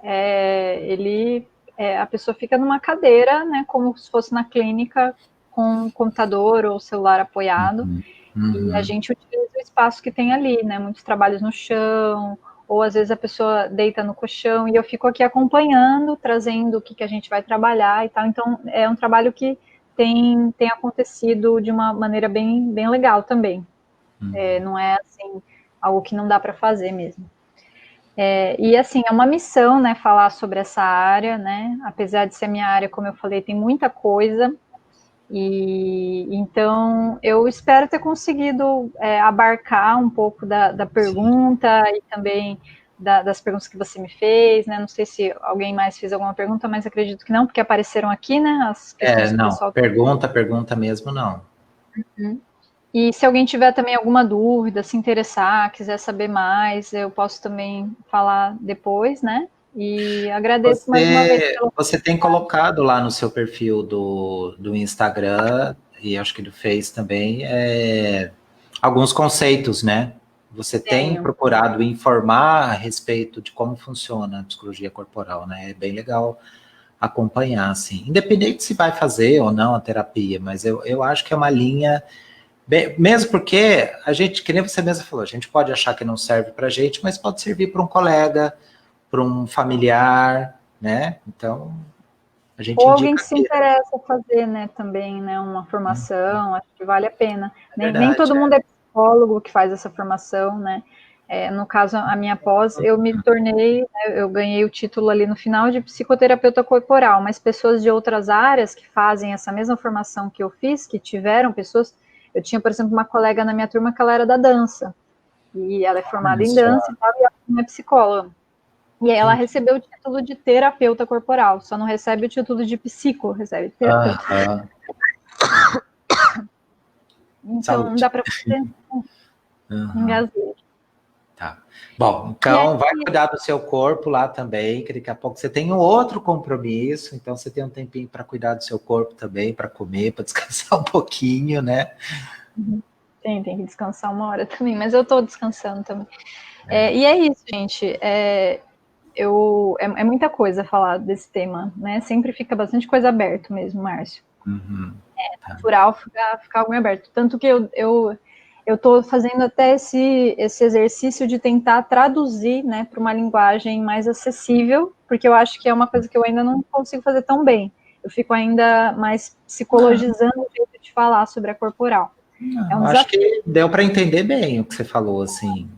a pessoa fica numa cadeira, né, como se fosse na clínica, com um computador ou celular apoiado. E a gente utiliza o espaço que tem ali, né? Muitos trabalhos no chão, ou às vezes a pessoa deita no colchão e eu fico aqui acompanhando, trazendo o que a gente vai trabalhar e tal. Então, é um trabalho que tem acontecido de uma maneira bem legal também. Não é, assim, algo que não dá para fazer mesmo. E, assim, é uma missão, né, falar sobre essa área, né, apesar de ser minha área, como eu falei, tem muita coisa, e então eu espero ter conseguido abarcar um pouco da pergunta e também das perguntas que você me fez, né? Não sei se alguém mais fez alguma pergunta, mas acredito que não, porque apareceram aqui, né? As questões que o Não, pessoal... pergunta mesmo não. E se alguém tiver também alguma dúvida, se interessar, quiser saber mais, eu posso também falar depois, né? E agradeço mais uma vez pela... Você tem colocado lá no seu perfil do Instagram, e acho que do Face também, alguns conceitos, né? Você tem Tenho. procurado informar a respeito de como funciona a psicologia corporal, né? É bem legal acompanhar, assim. Independente se vai fazer ou não a terapia, mas eu acho que é uma linha... mesmo porque a gente, que nem você mesma falou, a gente pode achar que não serve para a gente, mas pode servir para um colega, para um familiar, né? Então, a gente Ou alguém que indica se que interessa fazer, né, também, né, uma formação, acho que vale a pena. é Nem verdade. todo mundo é psicólogo que faz essa formação, né? No caso, a minha pós, eu me tornei, né, eu ganhei o título ali no final de psicoterapeuta corporal, mas pessoas de outras áreas que fazem essa mesma formação que eu fiz, que tiveram pessoas, eu tinha, por exemplo, uma colega na minha turma que ela era da dança, e ela é formada Olha em só, dança e tal, e ela não é psicóloga. E aí ela entendi. recebeu o título de terapeuta corporal, só não recebe o título de psico, recebe terapeuta. Aham. Então, não Saúde. dá para fazer, Aham. engasguei. Tá. Bom, E aí, então vai cuidar do seu corpo lá também, que daqui a pouco você tem um outro compromisso, então você tem um tempinho para cuidar do seu corpo também, para comer, para descansar um pouquinho, né? tem que descansar uma hora também, mas eu estou descansando também. E é isso, gente. É muita coisa falar desse tema, né? Sempre fica bastante coisa aberta mesmo, Márcio. Uhum. Natural ficar algo aberto. Tanto que eu estou fazendo até esse exercício de tentar traduzir, né, para uma linguagem mais acessível, porque eu acho que é uma coisa que eu ainda não consigo fazer tão bem. Eu fico ainda mais psicologizando o jeito de falar sobre a corporal. É um Não, acho desafio. que deu para entender bem o que você falou, assim.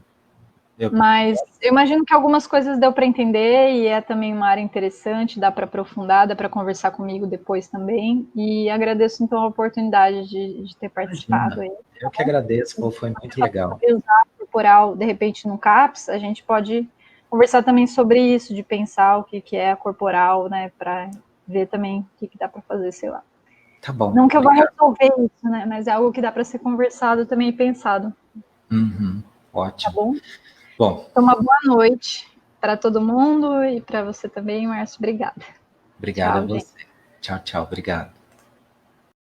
Eu, Mas eu imagino que algumas coisas deu para entender e é também uma área interessante, dá para aprofundar, dá para conversar comigo depois também. E agradeço então a oportunidade de ter participado imagina, aí. eu que agradeço, pô, foi muito legal. Usar corporal de repente no CAPS, a gente pode conversar também sobre isso, de pensar o que é a corporal, né, para ver também o que dá para fazer, sei lá. Tá bom, Não que eu vá obrigado. resolver isso, né, mas é algo que dá para ser conversado também e pensado, Uhum, tá ótimo. bom? Bom, Então, uma boa noite para todo mundo e para você também, Márcio. Obrigada. obrigado a Tchau, gente. você. Tchau, tchau, obrigado.